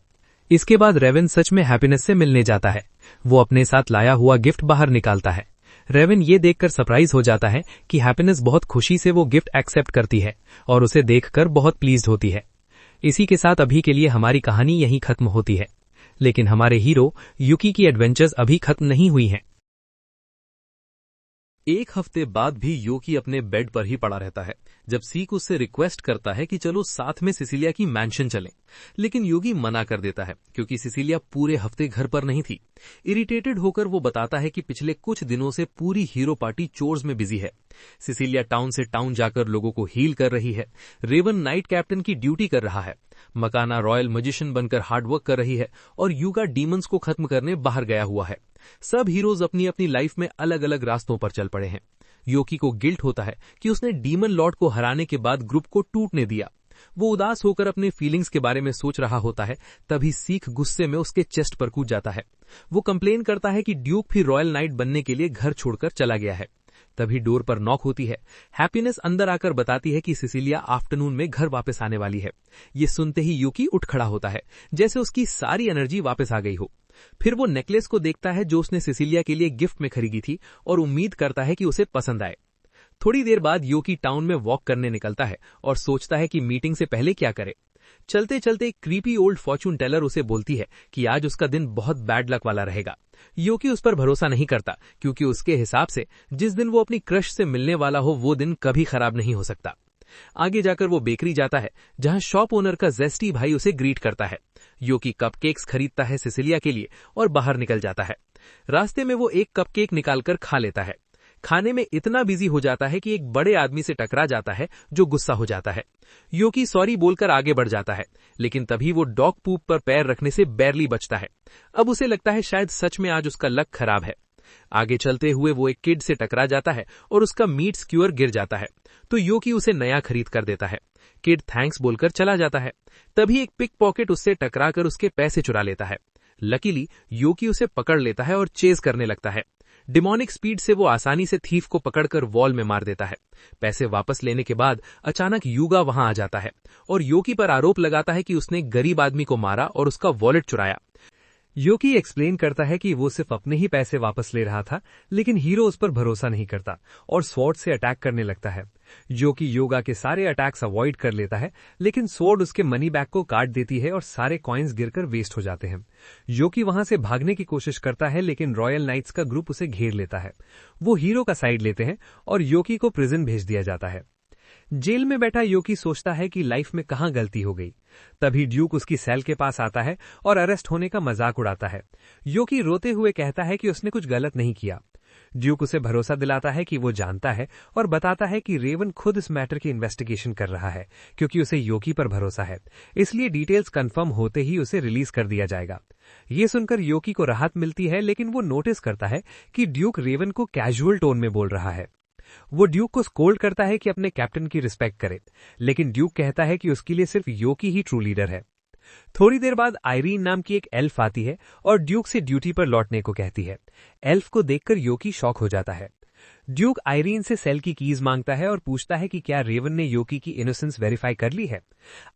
इसके बाद रेवन सच में हैप्पीनेस से मिलने जाता है। वो अपने साथ लाया हुआ गिफ्ट बाहर निकालता है। रेवन ये देखकर सरप्राइज हो जाता है कि हैप्पीनेस बहुत खुशी से वो गिफ्ट एक्सेप्ट करती है और उसे देखकर बहुत प्लीज्ड होती है। इसी के साथ अभी के लिए हमारी कहानी यहीं खत्म होती है, लेकिन हमारे हीरो यूकी की एडवेंचर्स अभी खत्म नहीं हुई हैं। एक हफ्ते बाद भी यूकी अपने बेड पर ही पड़ा रहता है जब सीक उससे रिक्वेस्ट करता है कि चलो साथ में सिसिलिया की मैंशन चलें, लेकिन यूकी मना कर देता है क्योंकि सिसिलिया पूरे हफ्ते घर पर नहीं थी। इरिटेटेड होकर वो बताता है कि पिछले कुछ दिनों से पूरी हीरो पार्टी चोर्स में बिजी है। सिसिलिया टाउन से टाउन जाकर लोगों को हील कर रही है। रेवन नाइट कैप्टन की ड्यूटी कर रहा है। मकाना रॉयल मजिशियन बनकर हार्डवर्क कर रही है और यूगा डीमंस को खत्म करने बाहर गया हुआ है। सब हीरोज अपनी अपनी लाइफ में अलग अलग रास्तों पर चल पड़े हैं। यूकी को गिल्ट होता है कि उसने डीमन लॉर्ड को हराने के बाद ग्रुप को टूटने दिया। वो उदास होकर अपने फीलिंग्स के बारे में सोच रहा होता है, तभी सीख गुस्से में उसके चेस्ट पर कूद जाता है। वो कंप्लेन करता है कि ड्यूक भी रॉयल नाइट बनने के लिए घर छोड़कर चला गया है। तभी डोर पर नॉक होती है। हैप्पीनेस अंदर आकर बताती है कि सिसिलिया आफ्टरनून में घर वापस आने वाली है। ये सुनते ही यूकी उठ खड़ा होता है, जैसे उसकी सारी एनर्जी वापस आ गई हो। फिर वो नेकलेस को देखता है जो उसने सिसिलिया के लिए गिफ्ट में खरीदी थी और उम्मीद करता है कि उसे पसंद आए। थोड़ी देर बाद यूकी टाउन में वॉक करने निकलता है और सोचता है कि मीटिंग से पहले क्या करे। चलते चलते एक क्रीपी ओल्ड फॉर्चून टेलर उसे बोलती है कि आज उसका दिन बहुत बैड लक वाला रहेगा। यूकी उस पर भरोसा नहीं करता, क्योंकि उसके हिसाब से जिस दिन वो अपनी क्रश से मिलने वाला हो वो दिन कभी खराब नहीं हो सकता। आगे जाकर वो बेकरी जाता है, जहां शॉप ओनर का जेस्टी भाई उसे ग्रीट करता है। यूकी कपकेक्स खरीदता है सिसिलिया के लिए और बाहर निकल जाता है। रास्ते में वो एक कपकेक निकालकर खा लेता है। खाने में इतना बिजी हो जाता है कि एक बड़े आदमी से टकरा जाता है जो गुस्सा हो जाता है। यूकी सॉरी बोलकर आगे बढ़ जाता है, लेकिन तभी वो डॉग पूप पर पैर रखने से बैरली बचता है। अब उसे लगता है शायद सच में आज उसका लक खराब है। आगे चलते हुए वो एक किड से टकरा जाता है और उसका मीट स्क्यूअर गिर जाता है, तो यूकी उसे नया खरीद कर देता है। किड थैंक्स बोलकर चला जाता है। तभी एक पिक पॉकेट उससे टकराकर उसके पैसे चुरा लेता है। लकीली यूकी उसे पकड़ लेता है और चेज करने लगता है। डिमोनिक स्पीड से वो आसानी से थीफ को पकड़कर वॉल में मार देता है। पैसे वापस लेने के बाद अचानक यूगा वहां आ जाता है और यूकी पर आरोप लगाता है कि उसने गरीब आदमी को मारा और उसका वॉलेट चुराया। यूकी एक्सप्लेन करता है कि वो सिर्फ अपने ही पैसे वापस ले रहा था, लेकिन हीरो उस पर भरोसा नहीं करता और स्वॉर्ड से अटैक करने लगता है। योकी योगा के सारे अटैक्स अवॉइड कर लेता है, लेकिन सोर्ड उसके मनी बैग को काट देती है और सारे कॉइन्स गिरकर वेस्ट हो जाते हैं। योकी वहां से भागने की कोशिश करता है, लेकिन रॉयल नाइट्स का ग्रुप उसे घेर लेता है। वो हीरो का साइड लेते हैं और योकी को प्रिजन भेज दिया जाता है। जेल में बैठा योकी सोचता है कि लाइफ में कहां गलती हो गई। तभी ड्यूक उसकी सेल के पास आता है और अरेस्ट होने का मजाक उड़ाता है। योकी रोते हुए कहता है कि उसने कुछ गलत नहीं किया। ड्यूक उसे भरोसा दिलाता है कि वो जानता है और बताता है कि रेवन खुद इस मैटर की इन्वेस्टिगेशन कर रहा है, क्योंकि उसे योकी पर भरोसा है, इसलिए डिटेल्स कंफर्म होते ही उसे रिलीज कर दिया जाएगा। ये सुनकर योकी को राहत मिलती है, लेकिन वो नोटिस करता है कि ड्यूक रेवन को कैजुअल टोन में बोल रहा है। वो ड्यूक को स्कोल्ड करता है कि अपने कैप्टन की रिस्पेक्ट करे, लेकिन ड्यूक कहता है कि उसके लिए सिर्फ योकी ही ट्रू लीडर है। थोड़ी देर बाद आयरीन नाम की एक एल्फ आती है और ड्यूक से ड्यूटी पर लौटने को कहती है। एल्फ को देखकर योकी शॉक हो जाता है। ड्यूक आयरीन से सेल की कीज मांगता है और पूछता है कि क्या रेवन ने योकी की इनोसेंस वेरीफाई कर ली है।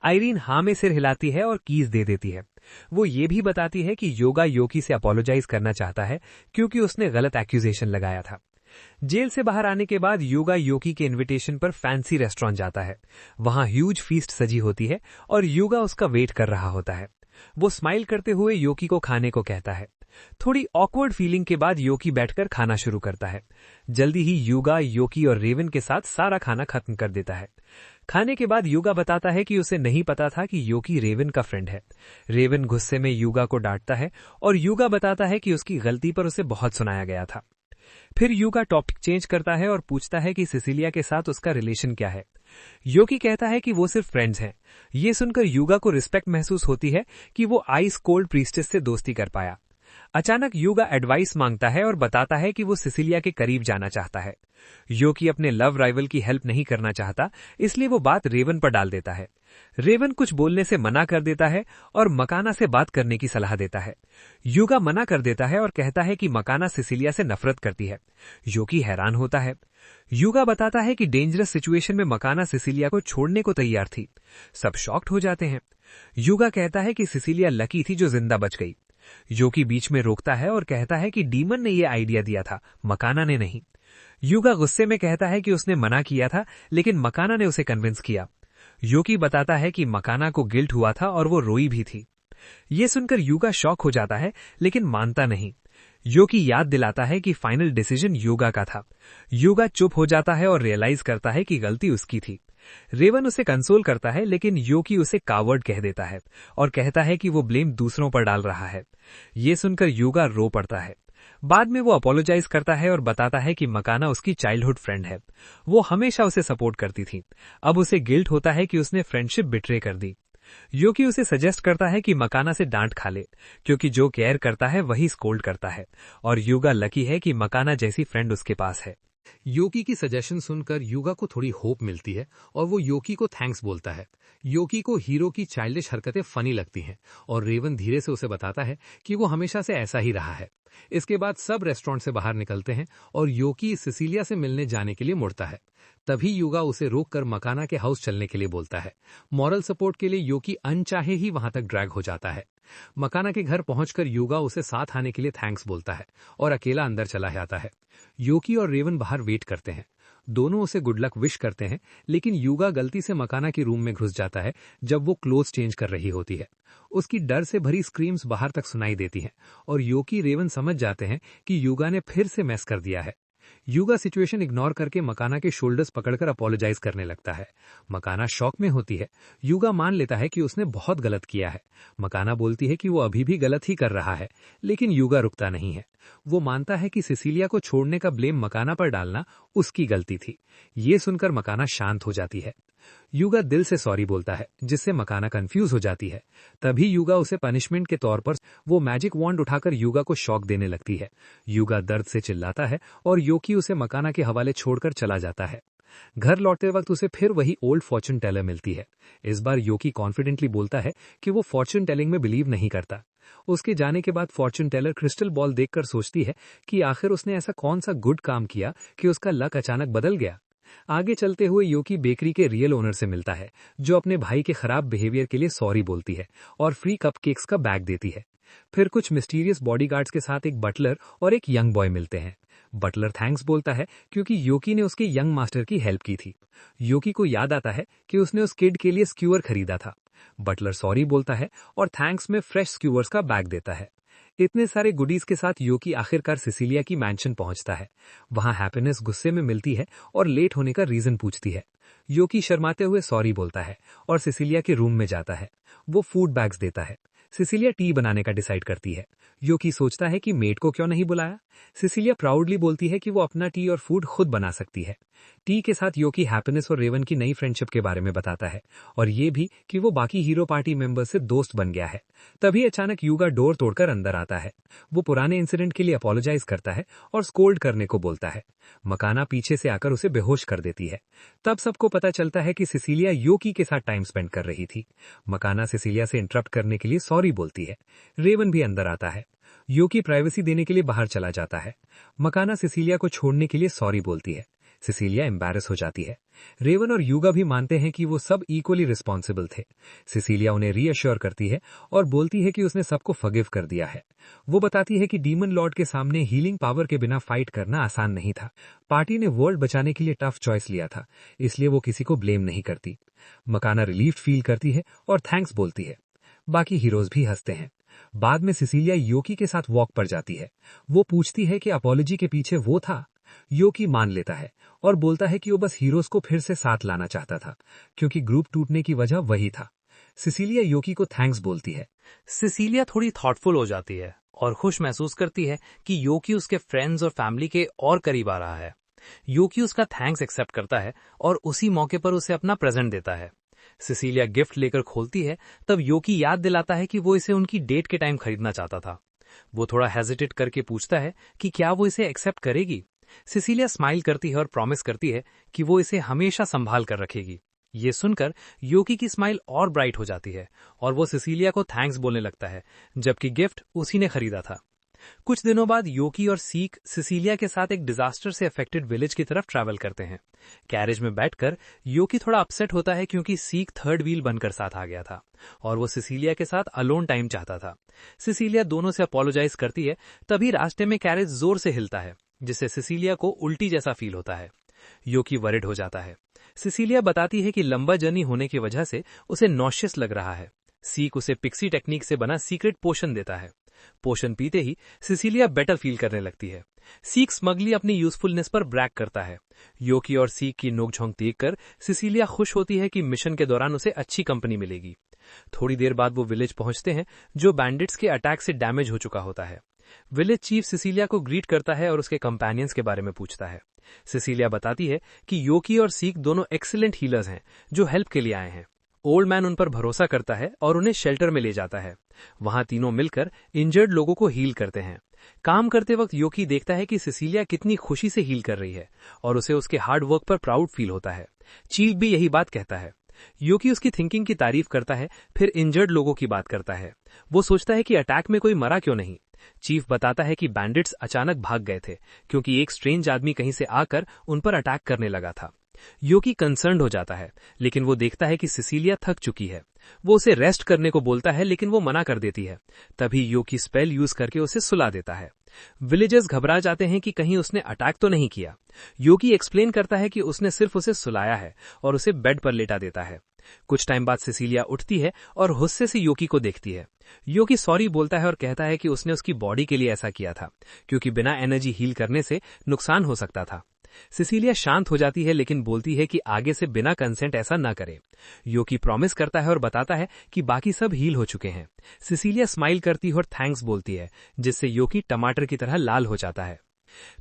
आयरीन हाँ में सिर हिलाती है और कीज दे देती है। वो ये भी बताती है कि योगा योकी से अपोलोजाइज करना चाहता है, क्योंकि उसने गलत एक्यूजेशन लगाया था। जेल से बाहर आने के बाद योगा योकी के इनविटेशन पर फैंसी रेस्टोरेंट जाता है। वहां ह्यूज फीस्ट सजी होती है और योगा उसका वेट कर रहा होता है। वो स्माइल करते हुए योकी को खाने को कहता है। थोड़ी ऑकवर्ड फीलिंग के बाद योकी बैठकर खाना शुरू करता है। जल्दी ही योगा योकी और रेवन के साथ सारा खाना खत्म कर देता है। खाने के बाद योगा बताता है कि उसे नहीं पता था कि योकी रेवन का फ्रेंड है। रेवन गुस्से में योगा को डांटता है और योगा बताता है कि उसकी गलती पर उसे बहुत सुनाया गया था। फिर योगा टॉपिक चेंज करता है और पूछता है कि सिसिलिया के साथ उसका रिलेशन क्या है। योकी कहता है कि वो सिर्फ फ्रेंड्स हैं। ये सुनकर योगा को रिस्पेक्ट महसूस होती है कि वो आइस कोल्ड प्रीस्टेस से दोस्ती कर पाया। अचानक योगा एडवाइस मांगता है और बताता है कि वो सिसिलिया के करीब जाना चाहता है। योकी अपने लव राइवल की हेल्प नहीं करना चाहता, इसलिए वो बात रेवन पर डाल देता है। रेवन कुछ बोलने से मना कर देता है और मकाना से बात करने की सलाह देता है। योगा मना कर देता है और कहता है कि मकाना सिसिलिया से नफरत करती है। योकी हैरान होता है। योगा बताता है कि डेंजरस सिचुएशन में मकाना सिसिलिया को छोड़ने को तैयार थी। सब शॉक्ड हो जाते हैं। योगा कहता है कि सिसिलिया लकी थी जो जिंदा बच गई। योकी बीच में रोकता है और कहता है कि डीमन ने यह आइडिया दिया था, मकाना ने नहीं। योगा गुस्से में कहता है कि उसने मना किया था, लेकिन मकाना ने उसे कन्विंस किया। योकी बताता है कि मकाना को गिल्ट हुआ था और वो रोई भी थी। ये सुनकर योगा शॉक हो जाता है, लेकिन मानता नहीं। योगी याद दिलाता है कि फाइनल डिसीजन योगा का था। योगा चुप हो जाता है और रियलाइज करता है कि गलती उसकी थी। रेवन उसे कंसोल करता है, लेकिन योगी उसे कावर्ड कह देता है और कहता है कि वो ब्लेम दूसरों पर डाल रहा है। ये सुनकर योगा रो पड़ता है। बाद में वो अपोलोजाइज करता है और बताता है कि मकाना उसकी चाइल्डहुड फ्रेंड है। वो हमेशा उसे सपोर्ट करती थी। अब उसे गिल्ट होता है कि उसने फ्रेंडशिप बिट्रे कर दी। योकी उसे सजेस्ट करता है कि मकाना से डांट खा ले, क्योंकि जो केयर करता है वही स्कोल्ड करता है, और योगा लकी है कि मकाना जैसी फ्रेंड उसके पास है। योकी की सजेशन सुनकर युगा को थोड़ी होप मिलती है और वो योकी को थैंक्स बोलता है। योकी को हीरो की चाइल्डिश हरकतें फनी लगती हैं और रेवन धीरे से उसे बताता है कि वो हमेशा से ऐसा ही रहा है। इसके बाद सब रेस्टोरेंट से बाहर निकलते हैं और योकी सिसिलिया से मिलने जाने के लिए मुड़ता है। तभी युगा उसे रोककर मकाना के हाउस चलने के लिए बोलता है। मॉरल सपोर्ट के लिए योकी अनचाहे ही वहां तक ड्रैग हो जाता है। मकाना के घर पहुंचकर युगा उसे साथ आने के लिए थैंक्स बोलता है और अकेला अंदर चला जाता है। योकी और रेवन बाहर वेट करते हैं। दोनों उसे गुड लक विश करते हैं, लेकिन युगा गलती से मकाना के रूम में घुस जाता है जब वो क्लोथ्स चेंज कर रही होती है। उसकी डर से भरी स्क्रीम्स बाहर तक सुनाई देती हैं और योकी रेवन समझ जाते हैं कि युगा ने फिर से मैस कर दिया है। युगा सिचुएशन इग्नोर करके मकाना के शोल्डर्स पकड़कर अपोलोजाइज करने लगता है। मकाना शॉक में होती है। युगा मान लेता है कि उसने बहुत गलत किया है। मकाना बोलती है कि वो अभी भी गलत ही कर रहा है, लेकिन युगा रुकता नहीं है। वो मानता है कि सिसिलिया को छोड़ने का ब्लेम मकाना पर डालना उसकी गलती थी। ये सुनकर मकाना शांत हो जाती है। युगा दिल से सॉरी बोलता है, जिससे मकाना कंफ्यूज हो जाती है। तभी युगा उसे पनिशमेंट के तौर पर वो मैजिक वॉन्ड उठाकर युगा को शॉक देने लगती है। युगा दर्द से चिल्लाता है और योकी उसे मकाना के हवाले छोड़कर चला जाता है। घर लौटते वक्त उसे फिर वही ओल्ड फॉर्चून टेलर मिलती है। इस बार योकी कॉन्फिडेंटली बोलता है कि वो फॉर्चून टेलिंग में बिलीव नहीं करता। उसके जाने के बाद फॉर्चून टेलर क्रिस्टल बॉल देखकर सोचती है कि आखिर उसने ऐसा कौन सा गुड काम किया कि उसका लक अचानक बदल गया। आगे चलते हुए योकी बेकरी के रियल ओनर से मिलता है, जो अपने भाई के खराब बिहेवियर के लिए सॉरी बोलती है और फ्री कपकेक्स का बैग देती है। फिर कुछ मिस्टीरियस बॉडीगार्ड्स के साथ एक बटलर और एक यंग बॉय मिलते हैं। बटलर थैंक्स बोलता है क्योंकि योकी ने उसके यंग मास्टर की हेल्प की थी। योकी को याद आता है कि उसने उस किड के लिए स्क्यूअर खरीदा था। बटलर सॉरी बोलता है और थैंक्स में फ्रेश स्क्यूअर्स का बैग देता है। इतने सारे गुडीज के साथ योकी आखिरकार सिसिलिया की मैंशन पहुंचता है। वहां हैप्पीनेस गुस्से में मिलती है और लेट होने का रीजन पूछती है। योकी शर्माते हुए सॉरी बोलता है और सिसिलिया के रूम में जाता है। वो फूड बैग्स देता है। सिसिलिया टी बनाने का डिसाइड करती है। योकी सोचता है कि मेड को क्यों नहीं बुलाया। सिसिलिया प्राउडली बोलती है कि वो अपना टी और फूड खुद बना सकती है। टी के साथ योकी हैप्पीनेस और रेवन की नई फ्रेंडशिप के बारे में बताता है और ये भी कि वो बाकी हीरो पार्टी मेंबर्स से दोस्त बन गया है। तभी अचानक यूगा डोर तोड़कर अंदर आता है। वो पुराने इंसिडेंट के लिए अपोलोजाइज करता है और स्कोल्ड करने को बोलता है। मकाना पीछे से आकर उसे बेहोश कर देती है। तब सबको पता चलता है कि सिसिलिया योकी के साथ टाइम स्पेंड कर रही थी। मकाना सिसिलिया से इंटरप्ट करने के लिए सॉरी बोलती है। रेवन भी अंदर आता है। योकी प्राइवेसी देने के लिए बाहर चला जाता है। मकाना सिसिलिया को छोड़ने के लिए सॉरी बोलती है। सिसिलिया एम्बैरस हो जाती है। रेवन और यूगा भी मानते हैं कि वो सब इक्वली रिस्पॉन्सिबल थे। सिसिलिया उन्हें रीअश्योर करती है और बोलती है कि उसने सबको फॉरगिव कर दिया है। वो बताती है कि डीमन लॉर्ड के सामने हीलिंग पावर के बिना फाइट करना आसान नहीं था। पार्टी ने वर्ल्ड बचाने के लिए टफ चॉइस लिया था, इसलिए वो किसी को ब्लेम नहीं करती। मकाना रिलीफ फील करती है और थैंक्स बोलती है। बाकी हीरोज भी हंसते हैं। बाद में सिसिलिया योकी के साथ वॉक पर जाती है। वो पूछती है कि अपॉलॉजी के पीछे वो था। योकी मान लेता है और बोलता है कि वो बस हीरोज को फिर से साथ लाना चाहता था, क्योंकि ग्रुप टूटने की वजह वही था। सिसिलिया योकी को थैंक्स बोलती है। सिसिलिया थोड़ी थॉटफुल हो जाती है और खुश महसूस करती है कि योकी उसके फ्रेंड्स और फैमिली के और करीब आ रहा है। योकी उसका थैंक्स एक्सेप्ट करता है और उसी मौके पर उसे अपना प्रेजेंट देता है। सिसिलिया गिफ्ट लेकर खोलती है, तब योकी याद दिलाता है कि वो इसे उनकी डेट के टाइम खरीदना चाहता था। वो थोड़ा हेजिटेट करके पूछता है कि क्या वो इसे एक्सेप्ट करेगी। सिसिलिया स्माइल करती है और प्रॉमिस करती है कि वो इसे हमेशा संभाल कर रखेगी। ये सुनकर योकी की स्माइल और ब्राइट हो जाती है और वो सिसिलिया को थैंक्स बोलने लगता है, जबकि गिफ्ट उसी ने खरीदा था। कुछ दिनों बाद योकी और सीक सिसिलिया के साथ एक डिजास्टर से अफेक्टेड विलेज की तरफ ट्रैवल करते हैं। कैरेज में बैठकर योकी थोड़ा अपसेट होता है क्योंकि सीक थर्ड व्हील बनकर साथ आ गया था और वो सिसिलिया के साथ अलोन टाइम चाहता था। सिसिलिया दोनों से अपोलोजाइज करती है, तभी रास्ते में कैरेज जोर से हिलता है, जिससे सिसिलिया को उल्टी जैसा फील होता है। योकी वरिड हो जाता है। सिसिलिया बताती है कि लंबा जर्नी होने की वजह से उसे नॉशियस लग रहा है। सीक उसे पिक्सी टेक्निक से बना सीक्रेट पोशन देता है। पोशन पीते ही सिसिलिया बेटर फील करने लगती है। सीक स्मगली अपनी यूजफुलनेस पर ब्रैग करता है। योकी और सीक की नोकझोंक देखकर सिसिलिया खुश होती है कि मिशन के दौरान उसे अच्छी कंपनी मिलेगी। थोड़ी देर बाद वो विलेज पहुंचते हैं, जो बैंडिट्स के अटैक से डैमेज हो चुका होता है। विलेज चीफ सिसिलिया को ग्रीट करता है और उसके कंपेनियंस के बारे में पूछता है। सिसिलिया बताती है कि योकी और सीक दोनों एक्सीलेंट हीलर्स हैं जो हेल्प के लिए आए हैं। ओल्ड मैन उन पर भरोसा करता है और उन्हें शेल्टर में ले जाता है। वहां तीनों मिलकर इंजर्ड लोगों को हील करते हैं। काम करते वक्त योकी देखता है कि सिसिलिया कितनी खुशी से हील कर रही है और उसे उसके हार्ड वर्क पर प्राउड फील होता है। चीफ भी यही बात कहता है। योकी उसकी थिंकिंग की तारीफ करता है, फिर इंजर्ड लोगों की बात करता है। वो सोचता है कि अटैक में कोई मरा क्यों नहीं। चीफ बताता है कि बैंडिट्स अचानक भाग गए थे क्योंकि एक स्ट्रेंज आदमी कहीं से आकर उन पर अटैक करने लगा था। योकी कंसर्न्ड हो जाता है, लेकिन वो देखता है कि सिसिलिया थक चुकी है। वो उसे रेस्ट करने को बोलता है, लेकिन वो मना कर देती है। तभी योकी स्पेल यूज करके उसे सुला देता है। विलेजर्स घबरा जाते हैं कि कहीं उसने अटैक तो नहीं किया। योकी एक्सप्लेन करता है कि उसने सिर्फ उसे सुलाया है और उसे बेड पर लेटा देता है। कुछ टाइम बाद सिसिलिया उठती है और गुस्से से योकी को देखती है। योकी सॉरी बोलता है और कहता है कि उसने उसकी बॉडी के लिए ऐसा किया था, क्योंकि बिना एनर्जी हील करने से नुकसान हो सकता था। सिसिलिया शांत हो जाती है, लेकिन बोलती है कि आगे से बिना कंसेंट ऐसा न करे। योकी प्रॉमिस करता है और बताता है कि बाकी सब हील हो चुके हैं। सिसिलिया स्माइल करती है और थैंक्स बोलती है, जिससे योकी टमाटर की तरह लाल हो जाता है।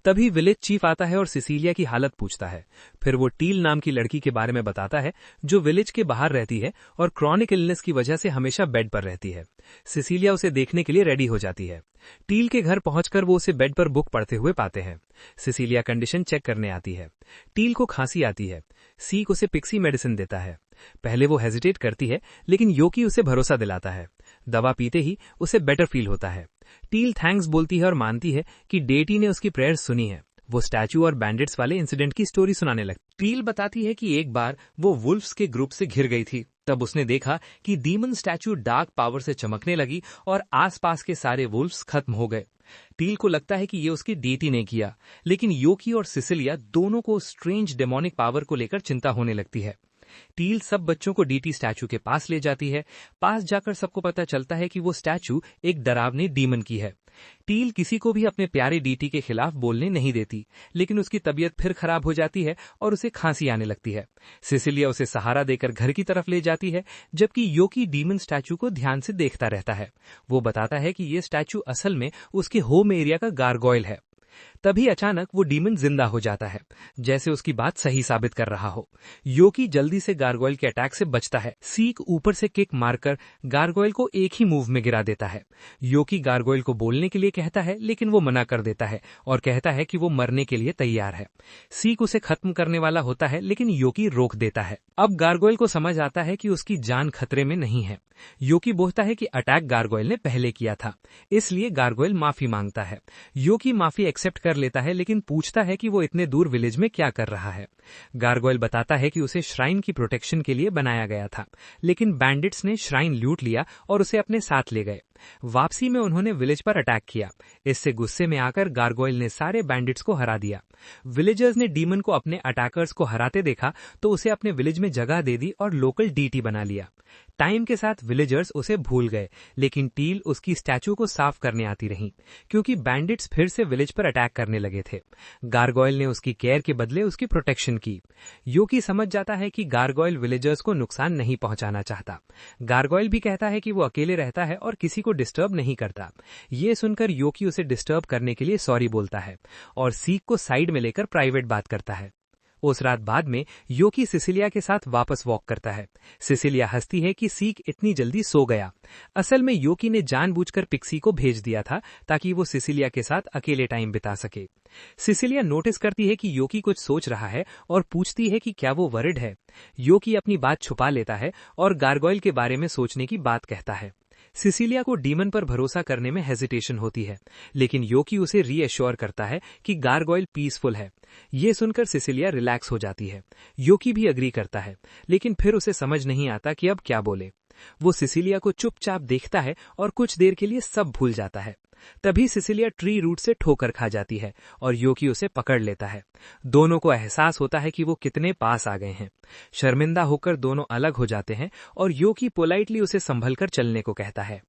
तभी विलेज चीफ आता है और सिसिलिया की हालत पूछता है। फिर वो टील नाम की लड़की के बारे में बताता है, जो विलेज के बाहर रहती है और क्रॉनिक इलनेस की वजह से हमेशा बेड पर रहती है। सिसिलिया उसे देखने के लिए रेडी हो जाती है। टील के घर पहुंचकर वो उसे बेड पर बुक पढ़ते हुए पाते हैं। सिसिलिया कंडीशन चेक करने आती है। टील को खांसी आती है। सीक उसे पिक्सी मेडिसिन देता है। पहले वो हेजिटेट करती है, लेकिन योकी उसे भरोसा दिलाता है। दवा पीते ही उसे बेटर फील होता है। टील थैंक्स बोलती है और मानती है कि डेटी ने उसकी प्रेयर्स सुनी है। वो स्टैचू और बैंडिट्स वाले इंसिडेंट की स्टोरी सुनाने लगती। टील बताती है कि एक बार वो वुल्फ्स के ग्रुप से घिर गई थी तब उसने देखा कि डीमन स्टैचू डार्क पावर से चमकने लगी और आसपास के सारे वुल्फ्स खत्म हो गए। टील को लगता है कि ये उसकी डीटी ने किया, लेकिन योकी और सिसिलिया दोनों को स्ट्रेंज डेमोनिक पावर को लेकर चिंता होने लगती है। टील सब बच्चों को डीटी स्टैचू के पास ले जाती है। पास जाकर सबको पता चलता है कि वो स्टैचू एक डरावनी डीमन की है। टील किसी को भी अपने प्यारे डीटी के खिलाफ बोलने नहीं देती, लेकिन उसकी तबीयत फिर खराब हो जाती है और उसे खांसी आने लगती है। सिसिलिया उसे सहारा देकर घर की तरफ ले जाती है, जबकि योकी डीमन स्टैचू को ध्यान से देखता रहता है। वो बताता है कि ये स्टैचू असल में उसके होम एरिया का गारगोइल है। तभी अचानक वो डीमन जिंदा हो जाता है, जैसे उसकी बात सही साबित कर रहा हो। योकी जल्दी से गारगोइल के अटैक से बचता है। सीक ऊपर से किक मारकर गारगोइल को एक ही मूव में गिरा देता है। योकी गारगोइल को बोलने के लिए कहता है, लेकिन वो मना कर देता है और कहता है कि वो मरने के लिए तैयार है। सीक उसे खत्म करने वाला होता है, लेकिन योकी रोक देता है। अब गारगोइल को समझ आता है कि उसकी जान खतरे में नहीं है। योकी बोलता है कि अटैक गारगोइल ने पहले किया था, इसलिए गारगोइल माफी मांगता है। योकी माफी एक्सेप्ट कर लेता है, लेकिन पूछता है कि वो इतने दूर विलेज में क्या कर रहा है। गारगोइल बताता है कि उसे श्राइन की प्रोटेक्शन के लिए बनाया गया था, लेकिन बैंडिट्स ने श्राइन लूट लिया और उसे अपने साथ ले गए। वापसी में उन्होंने विलेज पर अटैक किया। इससे गुस्से में आकर गारगोइल ने सारे बैंडिट्स को हरा दिया। विलेजर्स ने डीमन को अपने अटैकर्स को हराते देखा तो उसे अपने विलेज में जगह दे दी और लोकल डीटी बना लिया। टाइम के साथ विलेजर्स उसे भूल गए, लेकिन टील उसकी स्टैचू को साफ करने आती रही, क्योंकि बैंडिट्स फिर से विलेज पर अटैक करने लगे थे। गारगोइल ने उसकी केयर के बदले उसकी प्रोटेक्शन की। योकी समझ जाता है कि गारगोइल विलेजर्स को नुकसान नहीं पहुंचाना चाहता। गारगोइल भी कहता है कि वो अकेले रहता है और किसी को डिस्टर्ब नहीं करता। ये सुनकर योकी उसे डिस्टर्ब करने के लिए सॉरी बोलता है और सीक को साइड में लेकर प्राइवेट बात करता है। उस रात बाद में योकी सिसिलिया के साथ वापस वॉक करता है। सिसिलिया हंसती है कि सीक इतनी जल्दी सो गया। असल में योकी ने जानबूझकर पिक्सी को भेज दिया था ताकि वो सिसिलिया के साथ अकेले टाइम बिता सके। सिसिलिया नोटिस करती है कि योकी कुछ सोच रहा है और पूछती है कि क्या वो वरिड है। योकी अपनी बात छुपा लेता है और गारगोइल के बारे में सोचने की बात कहता है। सिसिलिया को डीमन पर भरोसा करने में हेजिटेशन होती है, लेकिन योकी उसे रीएश्योर करता है कि गारगोइल पीसफुल है। ये सुनकर सिसिलिया रिलैक्स हो जाती है। योकी भी अग्री करता है, लेकिन फिर उसे समझ नहीं आता कि अब क्या बोले। वो सिसिलिया को चुपचाप देखता है और कुछ देर के लिए सब भूल जाता है। तभी सिसिलिया ट्री रूट से ठोकर खा जाती है और योकी उसे पकड़ लेता है। दोनों को एहसास होता है कि वो कितने पास आ गए हैं। शर्मिंदा होकर दोनों अलग हो जाते हैं और योकी पोलाइटली उसे संभलकर चलने को कहता है।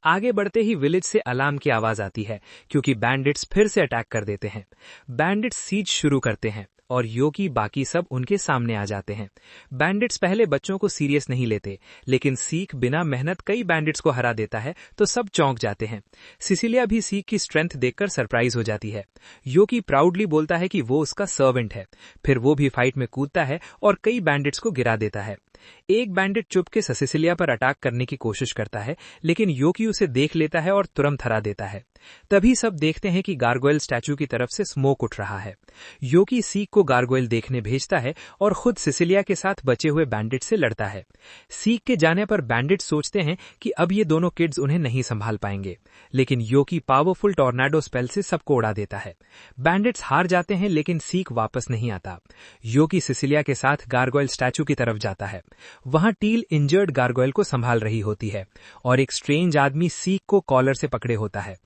आगे बढ़ते ही विलेज से अलार्म की आवाज आती है, क्योंकि बैंडिट्स फिर से अटैक कर देते हैं। बैंडिट्स सीज शुरू करते हैं और योकी बाकी सब उनके सामने आ जाते हैं। बैंडिट्स पहले बच्चों को सीरियस नहीं लेते, लेकिन सीक बिना मेहनत कई बैंडिट्स को हरा देता है तो सब चौंक जाते हैं। सिसिलिया भी सीक की स्ट्रेंथ देखकर सरप्राइज हो जाती है। योकी प्राउडली बोलता है कि वो उसका सर्वेंट है। फिर वो भी फाइट में कूदता है और कई बैंडिट्स को गिरा देता है। एक बैंडिट चुपके से सिसिलिया पर अटैक करने की कोशिश करता है, लेकिन योकी उसे देख लेता है और तुरंत हरा देता है। तभी सब देखते हैं कि गारगोइल स्टैचू की तरफ से स्मोक उठ रहा है। योकी सीक को गारगोइल देखने भेजता है और खुद सिसिलिया के साथ बचे हुए बैंडिट से लड़ता है। सीक के जाने पर बैंडिट सोचते हैं कि अब ये दोनों किड्स उन्हें नहीं संभाल पाएंगे, लेकिन योकी पावरफुल टॉर्नेडो स्पेल से सबको उड़ा देता है। बैंडिट्स हार जाते हैं, लेकिन सीक वापस नहीं आता। योकी सिसिलिया के साथ गारगोइल स्टैचू की तरफ जाता है। वहां टील इंजर्ड गारगोइल को संभाल रही होती है और एक स्ट्रेंज आदमी सीक को कॉलर से पकड़े होता है।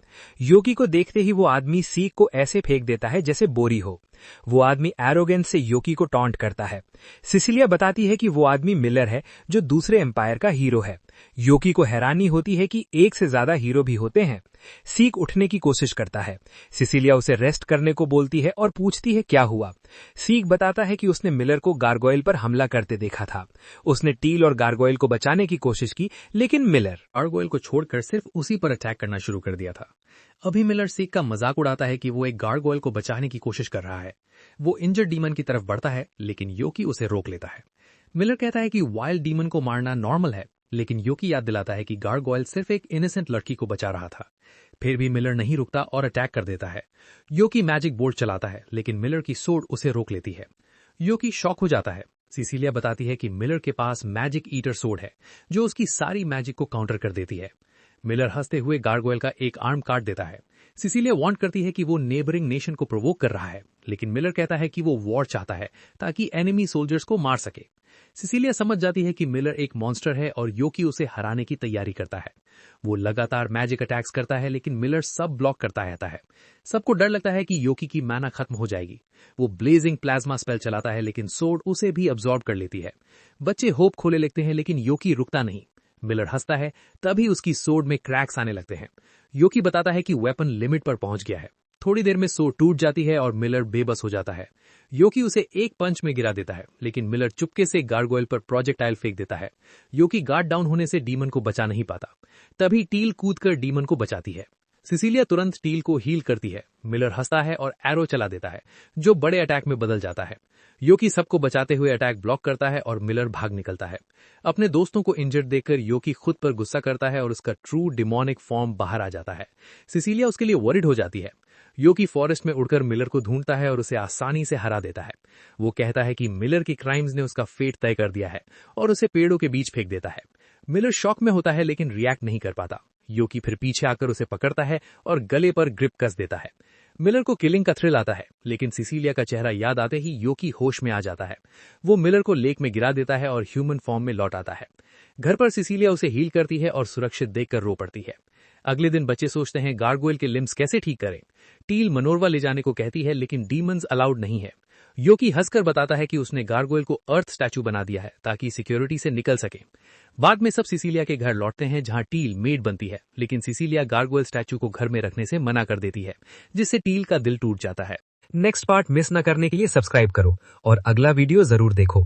योकी को देखते ही वो आदमी सीक को ऐसे फेंक देता है जैसे बोरी हो। वो आदमी एरोगेंस से योकी को टॉन्ट करता है। सिसिलिया बताती है कि वो आदमी मिलर है, जो दूसरे एम्पायर का हीरो है। योकी को हैरानी होती है कि एक से ज्यादा हीरो भी होते हैं। सीक उठने की कोशिश करता है। सिसिलिया उसे रेस्ट करने को बोलती है और पूछती है क्या हुआ। सीक बताता है कि उसने मिलर को गारगोइल पर हमला करते देखा था। उसने टील और गारगोइल को बचाने की कोशिश की, लेकिन मिलर गारगोइल को छोड़कर सिर्फ उसी पर अटैक करना शुरू कर दिया था। अभी मिलर सीक का मजाक उड़ाता है कि वो एक गारगोइल को बचाने की कोशिश कर रहा है। वो इंजर्ड डीमन की तरफ बढ़ता है, लेकिन योकी उसे रोक लेता है। मिलर कहता है कि वाइल्ड डीमन को मारना नॉर्मल है, लेकिन योकी याद दिलाता है कि गारगोइल सिर्फ एक इनोसेंट लड़की को बचा रहा था। फिर भी मिलर नहीं रुकता और अटैक कर देता है। योकी मैजिक बोल्ट चलाता है, लेकिन मिलर की सोड उसे रोक लेती है। योकी शॉक हो जाता है। सिसिलिया बताती है कि मिलर के पास मैजिक ईटर सोड है, जो उसकी सारी मैजिक को काउंटर कर देती है। मिलर हंसते हुए गारगोइल का एक आर्म काट देता है। सिसिलिया वार्न करती है कि वो नेबरिंग नेशन को प्रोवोक कर रहा है, लेकिन मिलर कहता है कि वो वॉर चाहता है ताकि एनिमी सोल्जर्स को मार सके। सिसिलिया समझ जाती है कि मिलर एक मॉन्स्टर है और योकी उसे हराने की तैयारी करता है। वो लगातार मैजिक अटैक्स करता है लेकिन मिलर सब ब्लॉक करता रहता है। सबको डर लगता है कि योकी की माना खत्म हो जाएगी। वो ब्लेजिंग प्लाज्मा स्पेल चलाता है लेकिन सोर्ड उसे भी अब्सॉर्ब कर लेती है। बच्चे होप खोले लगते हैं लेकिन योकी रुकता नहीं। मिलर हंसता है, तभी उसकी सोर्ड में क्रैक्स आने लगते हैं। योकी बताता है कि वेपन लिमिट पर पहुंच गया है। थोड़ी देर में सोर्ड टूट जाती है और मिलर बेबस हो जाता है। योकी उसे एक पंच में गिरा देता है लेकिन मिलर चुपके से गार्गोइल पर प्रोजेक्टाइल फेंक देता है। योकी गार्ड डाउन होने से डीमन को बचा नहीं पाता। तभी टील कूदकर डीमन को बचाती है। सिसिलिया तुरंत टील को हील करती है। मिलर हंसता है और एरो चला देता है जो बड़े अटैक में बदल जाता है। योकी सबको बचाते हुए अटैक ब्लॉक करता है और मिलर भाग निकलता है। अपने दोस्तों को इंजर्ड देखकर योकी खुद पर गुस्सा करता है और उसका ट्रू डिमोनिक फॉर्म बाहर आ जाता है। सिसिलिया उसके लिए वरिड हो जाती है। योकी फॉरेस्ट में उड़कर मिलर को ढूंढता है और उसे आसानी से हरा देता है। वो कहता है कि मिलर की क्राइम्स ने उसका फेट तय कर दिया है और उसे पेड़ों के बीच फेंक देता है। मिलर शॉक में होता है लेकिन रिएक्ट नहीं कर पाता। योकी फिर पीछे आकर उसे पकड़ता है और गले पर ग्रिप कस देता है। मिलर को किलिंग का थ्रिल आता है लेकिन सिसिलिया का चेहरा याद आते ही योकी होश में आ जाता है। वो मिलर को लेक में गिरा देता है और ह्यूमन फॉर्म में लौट आता है। घर पर सिसिलिया उसे हील करती है और सुरक्षित देखकर रो पड़ती है। अगले दिन बच्चे सोचते हैं गार्गोइल के लिम्स कैसे ठीक करें। टील मनोरवा ले जाने को कहती है लेकिन डीमंस अलाउड नहीं है। योकी हंसकर बताता है कि उसने गार्गोइल को अर्थ स्टैचू बना दिया है ताकि सिक्योरिटी से निकल सके। बाद में सब सिसिलिया के घर लौटते हैं जहां टील मेड बनती है लेकिन सिसिलिया गार्गोइल स्टैचू को घर में रखने से मना कर देती है जिससे टील का दिल टूट जाता है। नेक्स्ट पार्ट मिस न करने के लिए सब्सक्राइब करो और अगला वीडियो जरूर देखो।